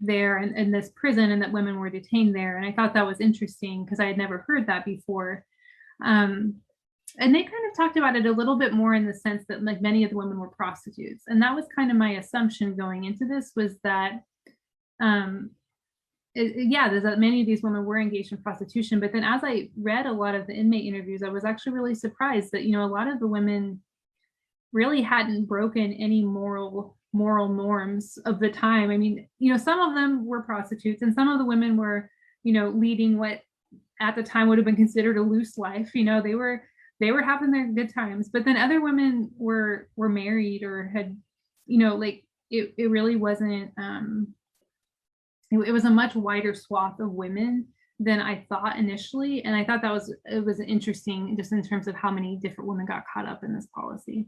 there and this prison, and that women were detained there. And I thought that was interesting because I had never heard that before. And they kind of talked about it a little bit more in the sense that like many of the women were prostitutes. And that was kind of my assumption going into this, was that, there's that many of these women were engaged in prostitution. But then as I read a lot of the inmate interviews, I was actually really surprised that, a lot of the women really hadn't broken any moral norms of the time. I mean, some of them were prostitutes, and some of the women were, leading what at the time would have been considered a loose life. They were having their good times, but then other women were married or had, like it really wasn't, it was a much wider swath of women than I thought initially. And I thought it was interesting just in terms of how many different women got caught up in this policy.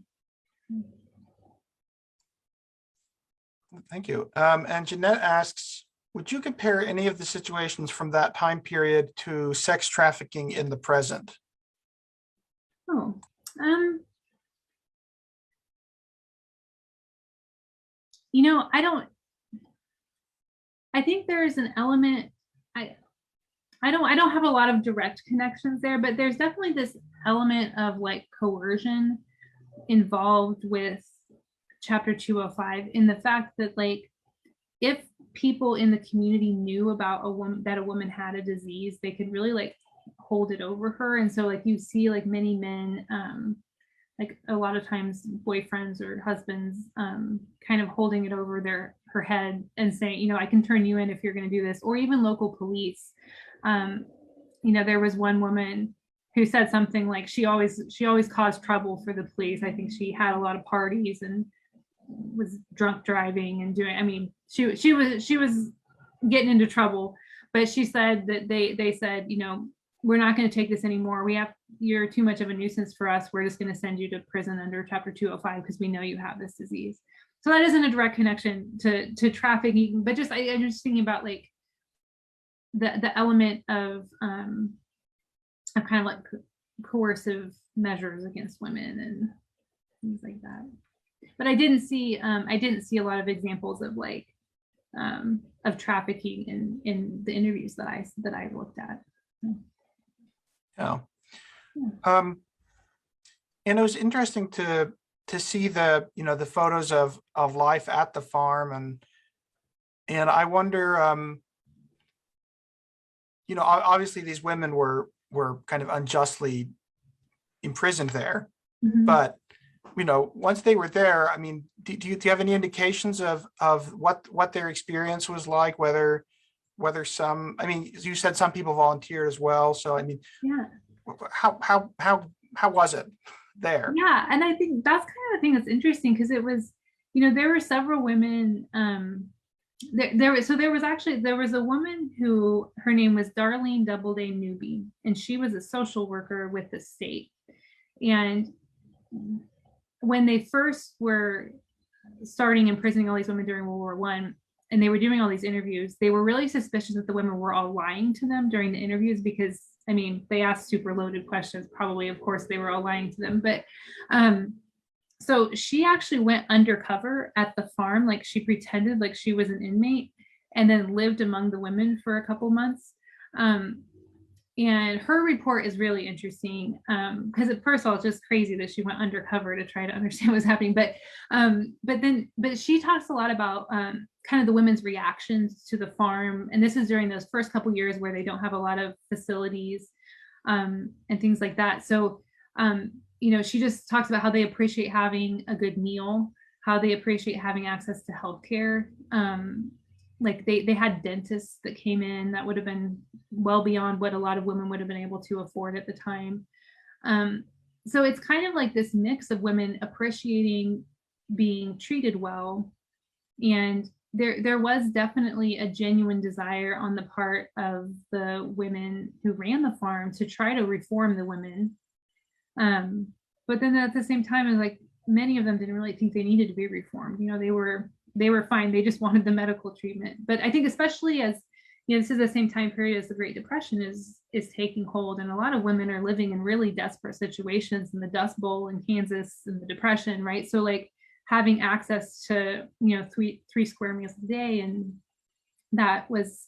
Thank you. And Jeanette asks, would you compare any of the situations from that time period to sex trafficking in the present? Oh, I think there is an element, I don't have a lot of direct connections there, but there's definitely this element of like coercion involved with Chapter 205 in the fact that like if people in the community knew about a woman had a disease, they could really like hold it over her. And so like you see like many men, like a lot of times boyfriends or husbands kind of holding it over her head and saying, I can turn you in if you're going to do this, or even local police. There was one woman who said something like she always caused trouble for the police. I think she had a lot of parties and was drunk driving and she was getting into trouble, but she said that they said, we're not going to take this anymore. You're too much of a nuisance for us. We're just going to send you to prison under Chapter 205 because we know you have this disease. So that isn't a direct connection to trafficking, but just I'm just thinking about like the element of kind of like coercive measures against women and things like that. But I didn't see a lot of examples of like of trafficking in the interviews that I looked at. Yeah. And it was interesting to see the the photos of life at the farm, and I wonder, obviously these women were kind of unjustly imprisoned there, but once they were there, I mean, do you have any indications of what their experience was like? Whether some, I mean, you said some people volunteered as well. So I mean, yeah, how was it there? Yeah, and I think that's kind of the thing that's interesting because it was, there were several women. There was a woman who her name was Darlene Doubleday Newby, and she was a social worker with the state. And when they first were starting imprisoning all these women during World War I, and they were doing all these interviews, they were really suspicious that the women were all lying to them during the interviews because, I mean, they asked super loaded questions, probably, of course, they were all lying to them. But so she actually went undercover at the farm, like she pretended like she was an inmate and then lived among the women for a couple months. And her report is really interesting because at first of all, it's just crazy that she went undercover to try to understand what's happening. But she talks a lot about kind of the women's reactions to the farm. And this is during those first couple years where they don't have a lot of facilities and things like that. So, she just talks about how they appreciate having a good meal, how they appreciate having access to healthcare. Like they had dentists that came in that would have been well beyond what a lot of women would have been able to afford at the time. So it's kind of like this mix of women appreciating being treated well. And there was definitely a genuine desire on the part of the women who ran the farm to try to reform the women. But then at the same time, it's like many of them didn't really think they needed to be reformed. They were fine. They just wanted the medical treatment. But I think especially as, this is the same time period as the Great Depression is taking hold. And a lot of women are living in really desperate situations in the Dust Bowl in Kansas and the Depression, right? So like having access to, three square meals a day, and that was,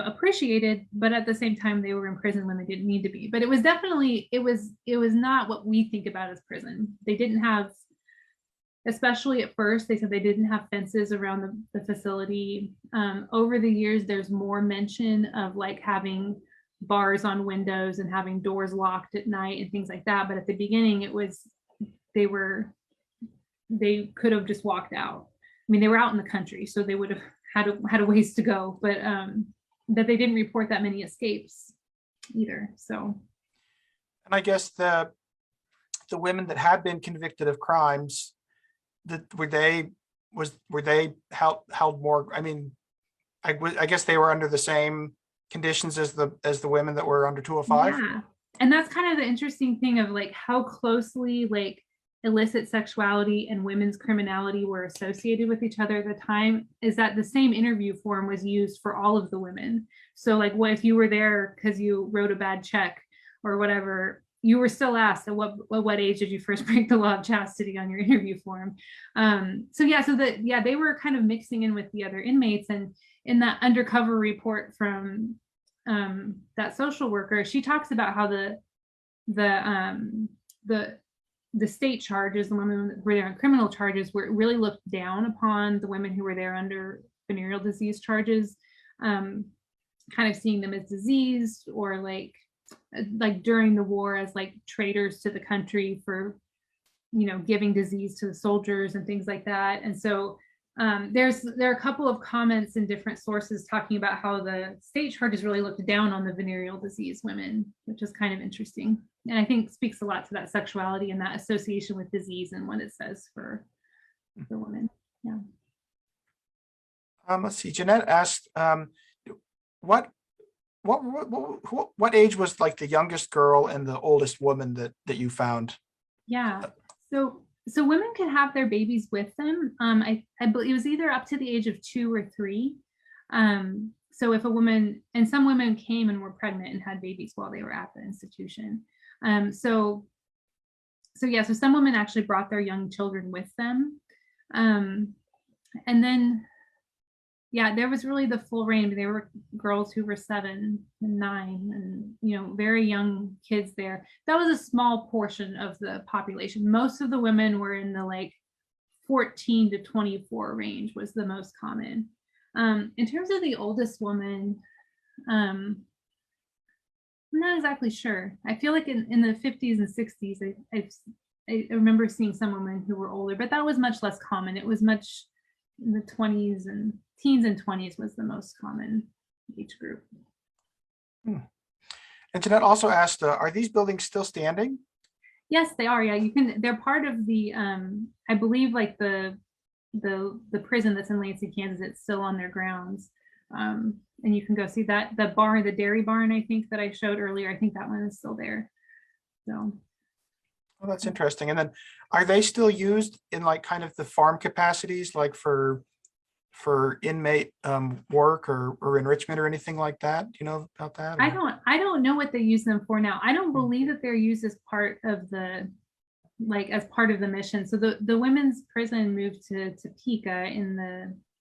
appreciated, but at the same time, they were in prison when they didn't need to be. But it was definitely, it was not what we think about as prison. They didn't have, especially at first, they said they didn't have fences around the facility. Over the years, there's more mention of like having bars on windows and having doors locked at night and things like that. But at the beginning, it was, they could have just walked out. I mean, they were out in the country, so they would have had a ways to go, but that they didn't report that many escapes either. So, and I guess the women that had been convicted of crimes, were they held more? I mean, I guess they were under the same conditions as the women that were under 205? Yeah. And that's kind of the interesting thing of like how closely like illicit sexuality and women's criminality were associated with each other at the time, is that the same interview form was used for all of the women. So like what if you were there because you wrote a bad check or whatever, you were still asked at what age did you first break the law of chastity on your interview form. So they were kind of mixing in with the other inmates. And in that undercover report from that social worker, she talks about how the state charges, the women who were there on criminal charges, were really looked down upon the women who were there under venereal disease charges, kind of seeing them as diseased or like during the war as like traitors to the country for, giving disease to the soldiers and things like that. And so there are a couple of comments in different sources talking about how the state charges really looked down on the venereal disease women, which is kind of interesting. And I think speaks a lot to that sexuality and that association with disease and what it says for women. Yeah. Let's see. Jeanette asked, what age was like the youngest girl and the oldest woman that you found? Yeah. So women could have their babies with them. I believe it was either up to the age of 2 or 3. So if a woman, and some women came and were pregnant and had babies while they were at the institution. So some women actually brought their young children with them. And then, there was really the full range. There were girls who were 7 and 9 and, very young kids there. That was a small portion of the population. Most of the women were in the like 14 to 24 range was the most common. In terms of the oldest woman, I'm not exactly sure. I feel like in the 50s and 60s, I remember seeing some women who were older, but that was much less common. It was much in the 20s, and teens and 20s was the most common age group. And Jeanette also asked, are these buildings still standing? Yes, they are. Yeah, they're part of the, I believe like the prison that's in Lansing, Kansas. It's still on their grounds. And you can go see that, the barn, the dairy barn, I think that I showed earlier. I think that one is still there. So. Well, that's interesting. And then are they still used in like kind of the farm capacities, like for inmate work or enrichment or anything like that? Do you know about that? I don't know what they use them for now. I don't believe that they're used as part of the mission. So the women's prison moved to Topeka I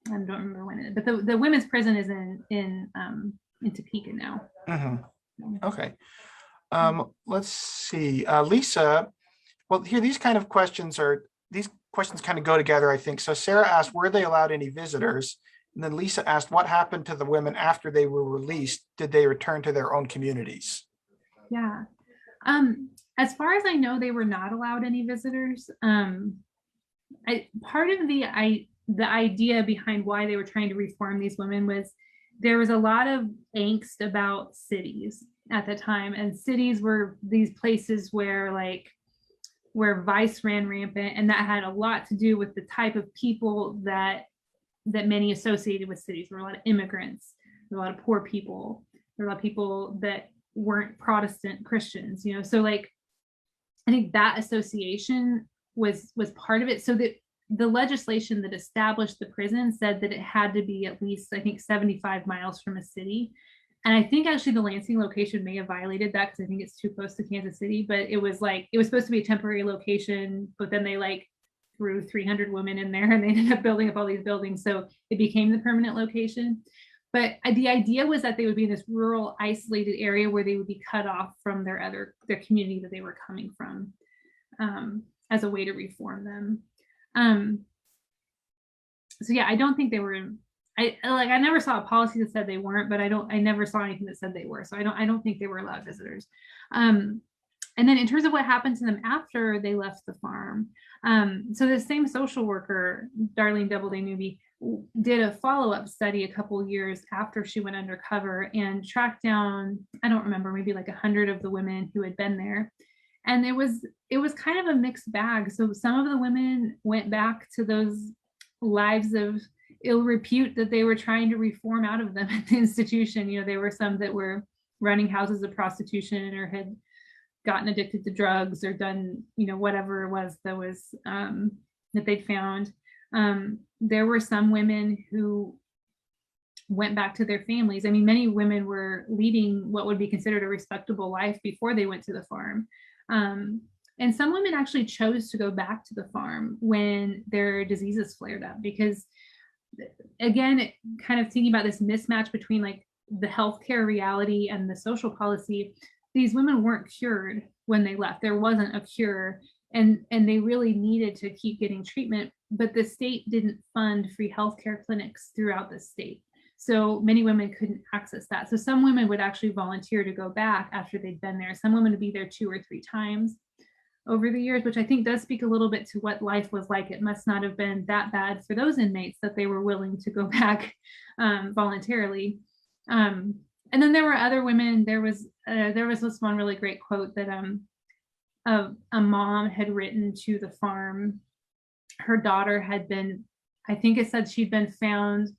don't remember when but the women's prison is in Topeka now. Okay. Let's see. Lisa, well, here, these kind of questions kind of go together, I think. So Sarah asked, were they allowed any visitors? And then Lisa asked, what happened to the women after they were released? Did they return to their own communities? Yeah. As far as I know, they were not allowed any visitors. Part of the idea behind why they were trying to reform these women was there was a lot of angst about cities at the time, and cities were these places where vice ran rampant, and that had a lot to do with the type of people that many associated with cities. There were a lot of immigrants, there were a lot of poor people, there were a lot of people that weren't Protestant Christians, so like I think that association was part of it. So that the legislation that established the prison said that it had to be at least, I think, 75 miles from a city. And I think actually the Lansing location may have violated that because I think it's too close to Kansas City, but it was supposed to be a temporary location, but then they threw 300 women in there and they ended up building up all these buildings. So it became the permanent location. But the idea was that they would be in this rural, isolated area where they would be cut off from their community that they were coming from, as a way to reform them. I don't think they were. I never saw a policy that said they weren't, but I never saw anything that said they were. So I don't think they were allowed visitors. And then in terms of what happened to them after they left the farm, so the same social worker, Darlene Doubleday Newby, did a follow-up study a couple years after she went undercover and tracked down, I don't remember, maybe like 100 of the women who had been there. And it was kind of a mixed bag. So some of the women went back to those lives of ill repute that they were trying to reform out of them at the institution. There were some that were running houses of prostitution or had gotten addicted to drugs or done, whatever it was that they'd found. There were some women who went back to their families. I mean, many women were leading what would be considered a respectable life before they went to the farm. And some women actually chose to go back to the farm when their diseases flared up, because again, kind of thinking about this mismatch between like the healthcare reality and the social policy, these women weren't cured when they left. There wasn't a cure, and they really needed to keep getting treatment, but the state didn't fund free healthcare clinics throughout the state. So many women couldn't access that. So some women would actually volunteer to go back after they'd been there. Some women would be there 2 or 3 times over the years, which I think does speak a little bit to what life was like. It must not have been that bad for those inmates that they were willing to go back voluntarily. And then there were other women. There was this one really great quote that a mom had written to the farm. Her daughter had been, I think it said she'd been found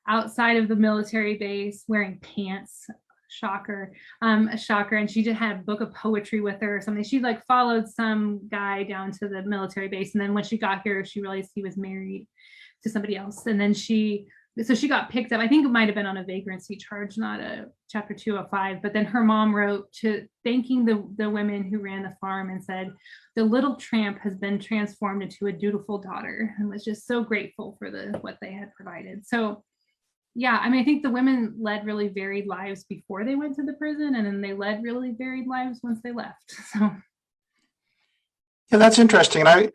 outside of the military base wearing pants. Shocker, a shocker. And she just had a book of poetry with her or something. She like followed some guy down to the military base. And then when she got here, she realized he was married to somebody else. And then she got picked up. I think it might've been on a vagrancy charge, not a Chapter 205. But then her mom wrote to thanking the women who ran the farm and said, "The little tramp has been transformed into a dutiful daughter," and was just so grateful for what they had provided. So yeah, I mean, I think the women led really varied lives before they went to the prison, and then they led really varied lives once they left. So Yeah, that's interesting. And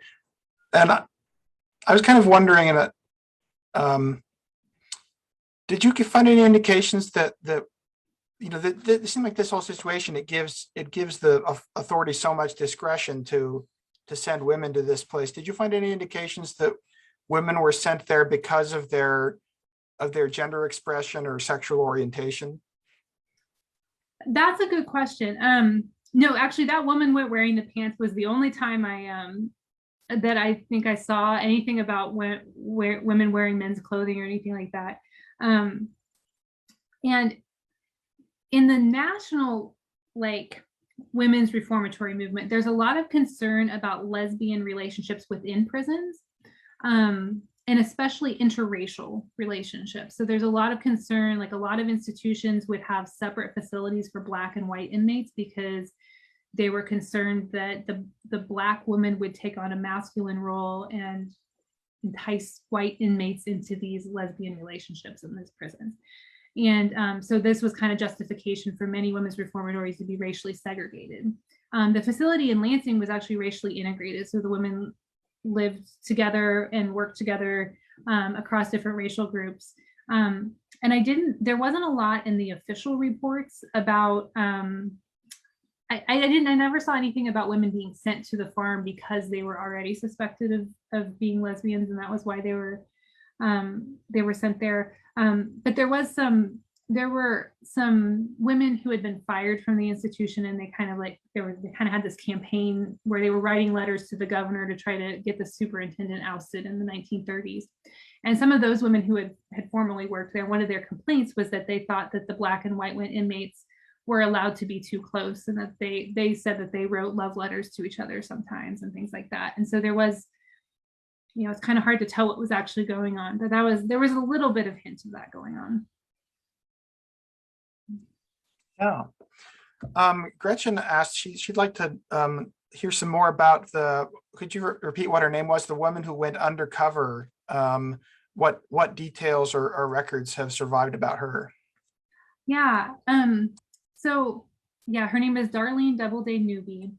I was kind of wondering, did you find any indications that it seemed like this whole situation, it gives the authority so much discretion to send women to this place? Did you find any indications that women were sent there because of their gender expression or sexual orientation? that's a good question. No, actually, that woman wearing the pants was the only time that I think I saw anything about women wearing men's clothing or anything like that. And in the national women's reformatory movement, there's a lot of concern about lesbian relationships within prisons. And especially interracial relationships. So there's a lot of concern, like a lot of institutions would have separate facilities for Black and white inmates because they were concerned that the Black woman would take on a masculine role and entice white inmates into these lesbian relationships in these prisons. And so this was kind of justification for many women's reformatories to be racially segregated. The facility in Lansing was actually racially integrated. So the women lived together and worked together across different racial groups. And there wasn't a lot in the official reports about, I never saw anything about women being sent to the farm because they were already suspected of being lesbians, and that was why they were sent there. But there were some women who had been fired from the institution, and they kind of had this campaign where they were writing letters to the governor to try to get the superintendent ousted in the 1930s. And some of those women who had formerly worked there, one of their complaints was that they thought that the Black and white inmates were allowed to be too close, and that they said that they wrote love letters to each other sometimes and things like that. And so there was, it's kind of hard to tell what was actually going on, but there was a little bit of hint of that going on. Yeah. Gretchen asked, she'd like to hear some more about could you repeat what her name was? The woman who went undercover. What details or records have survived about her? Yeah. So yeah, her name is Darlene Doubleday Newby.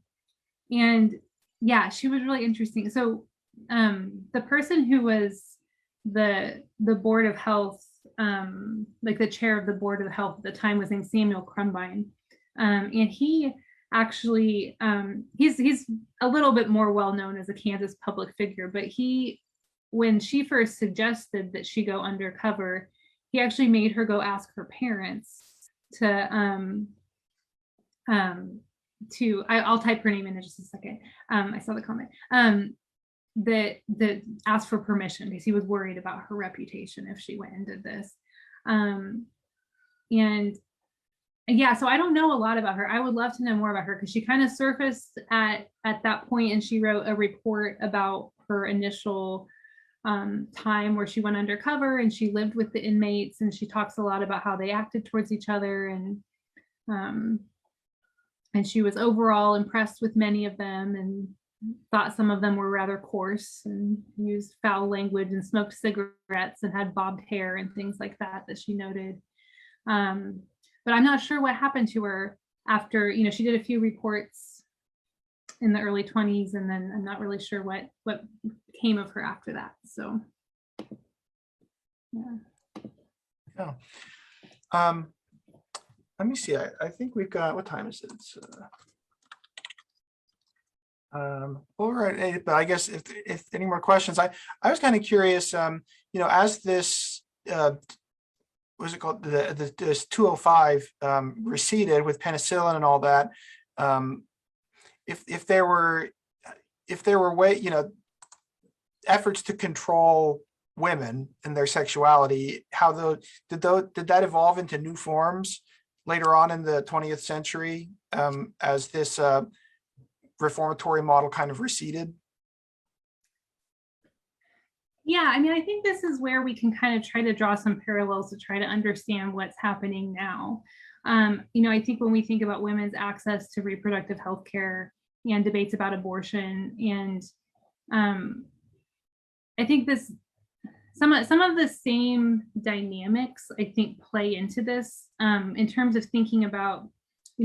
And yeah, she was really interesting. So the person who was the Board of Health, the chair of the Board of Health at the time, was named Samuel Crumbine. And he actually, he's a little bit more well-known as a Kansas public figure, but when she first suggested that she go undercover, he actually made her go ask her parents I'll type her name in just a second. I saw the comment. that asked for permission because he was worried about her reputation if she went and did this. And yeah, so I don't know a lot about her. I would love to know more about her because she kind of surfaced at that point, and she wrote a report about her initial time where she went undercover and she lived with the inmates, and she talks a lot about how they acted towards each other, and she was overall impressed with many of them and thought some of them were rather coarse and used foul language and smoked cigarettes and had bobbed hair and things like that she noted. But I'm not sure what happened to her after, she did a few reports in the early 20s, and then I'm not really sure what came of her after that. So, yeah. Let me see. I think we've got, what time is it? It's, all right, but I guess if any more questions, I was kind of curious, as this, what's it called, this 205 receded with penicillin and all that, if there were efforts to control women and their sexuality, how did that evolve into new forms later on in the 20th century as this reformatory model kind of receded? Yeah, I mean, I think this is where we can kind of try to draw some parallels to try to understand what's happening now. I think when we think about women's access to reproductive health care and debates about abortion, and I think some of the same dynamics, I think, play into this in terms of thinking about,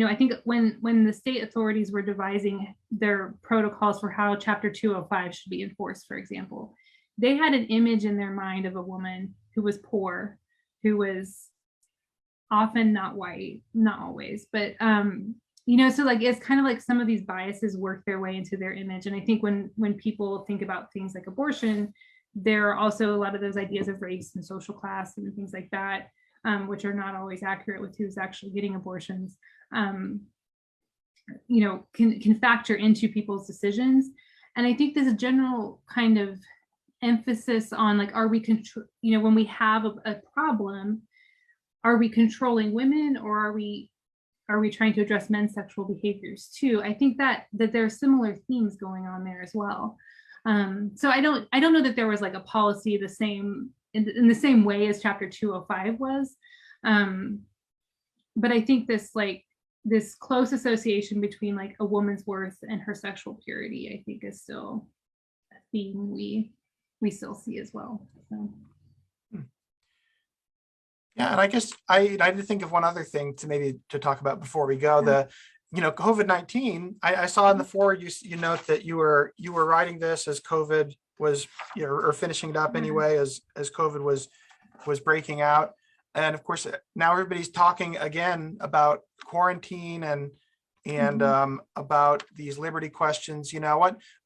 I think when the state authorities were devising their protocols for how Chapter 205 should be enforced, for example, they had an image in their mind of a woman who was poor, who was often not white, not always, but so like it's kind of like some of these biases work their way into their image. And I think when people think about things like abortion, there are also a lot of those ideas of race and social class and things like that, which are not always accurate with who's actually getting abortions, can factor into people's decisions. And I think there's a general kind of emphasis on like, are we when we have a problem, are we controlling women, or are we trying to address men's sexual behaviors too? I think that there are similar themes going on there as well. So I don't know that there was like a policy the same in the same way as Chapter 205 was, but I think this close association between like a woman's worth and her sexual purity, I think, is still a theme we still see as well. So. Yeah, and I guess I did think of one other thing to talk about before we go. The COVID-19. I saw in the forward you note that you were writing this as COVID was or finishing it up anyway as COVID was breaking out, and of course now everybody's talking again about quarantine and about these liberty questions.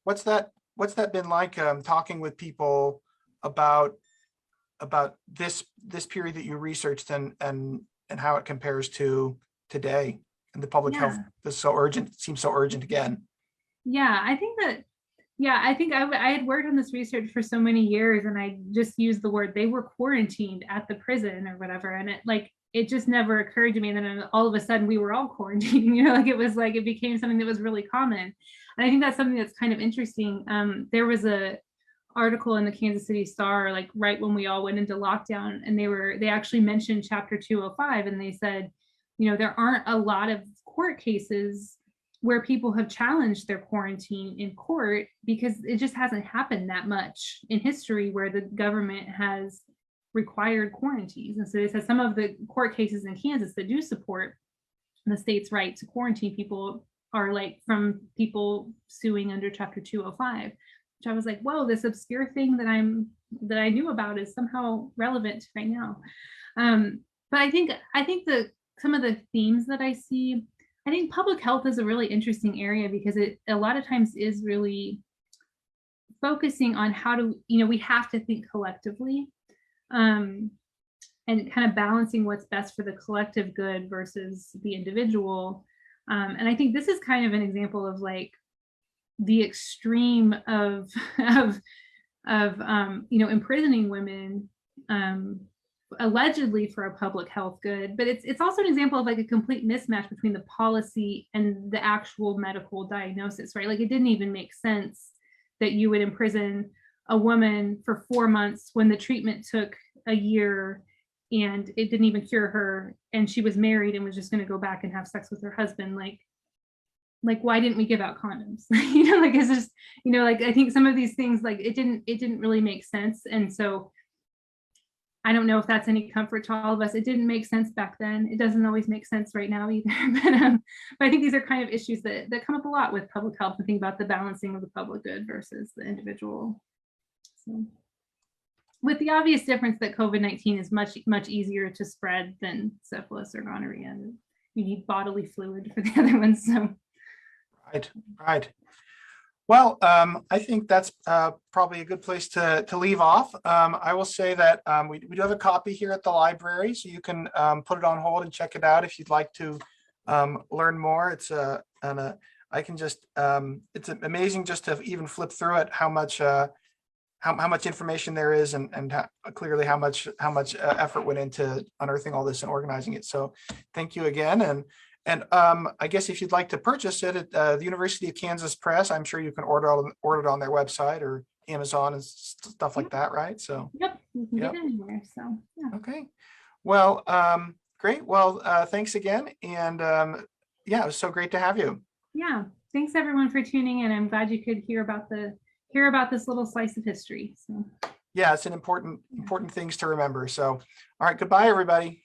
What's that been like talking with people about this period that you researched and how it compares to today and the public health that's so urgent, seems so urgent again? Yeah, I think I had worked on this research for so many years, and I just used the word, they were quarantined at the prison or whatever, and it just never occurred to me. And then all of a sudden we were all quarantined, it became something that was really common. And I think that's something that's kind of interesting. There was a article in the Kansas City Star, like right when we all went into lockdown, and they actually mentioned Chapter 205, and they said, there aren't a lot of court cases where people have challenged their quarantine in court because it just hasn't happened that much in history where the government has required quarantines. And so they said some of the court cases in Kansas that do support the state's right to quarantine people are like from people suing under Chapter 205, which I was like, whoa, this obscure thing that I knew about is somehow relevant right now. But I think some of the themes that I see, I think public health is a really interesting area because it a lot of times is really focusing on how to, we have to think collectively, and kind of balancing what's best for the collective good versus the individual. And I think this is kind of an example of like the extreme of imprisoning women, allegedly for a public health good, but it's also an example of like a complete mismatch between the policy and the actual medical diagnosis, right? Like it didn't even make sense that you would imprison a woman for 4 months when the treatment took a year and it didn't even cure her, and she was married and was just going to go back and have sex with her husband. Like why didn't we give out condoms? Like it's just, like I think some of these things, like it didn't really make sense. And so I don't know if that's any comfort to all of us. It didn't make sense back then. It doesn't always make sense right now either. But I think these are kind of issues that come up a lot with public health, and think about the balancing of the public good versus the individual. So, with the obvious difference that COVID-19 is much easier to spread than syphilis or gonorrhea. You need bodily fluid for the other ones. So. Right. Well, I think that's probably a good place to leave off. I will say that we do have a copy here at the library, so you can put it on hold and check it out if you'd like to learn more. It's I can just it's amazing just to even flip through it, how much information there is, and clearly how much effort went into unearthing all this and organizing it. So thank you again. And I guess if you'd like to purchase it at the University of Kansas Press, I'm sure you can order it on their website or Amazon and stuff like that, right? So yep, you can get it anywhere. So yeah. Okay. Well, great. Well, thanks again, and yeah, it was so great to have you. Yeah, thanks everyone for tuning in. I'm glad you could hear about this little slice of history. So yeah, it's an important things to remember. So, all right, goodbye, everybody.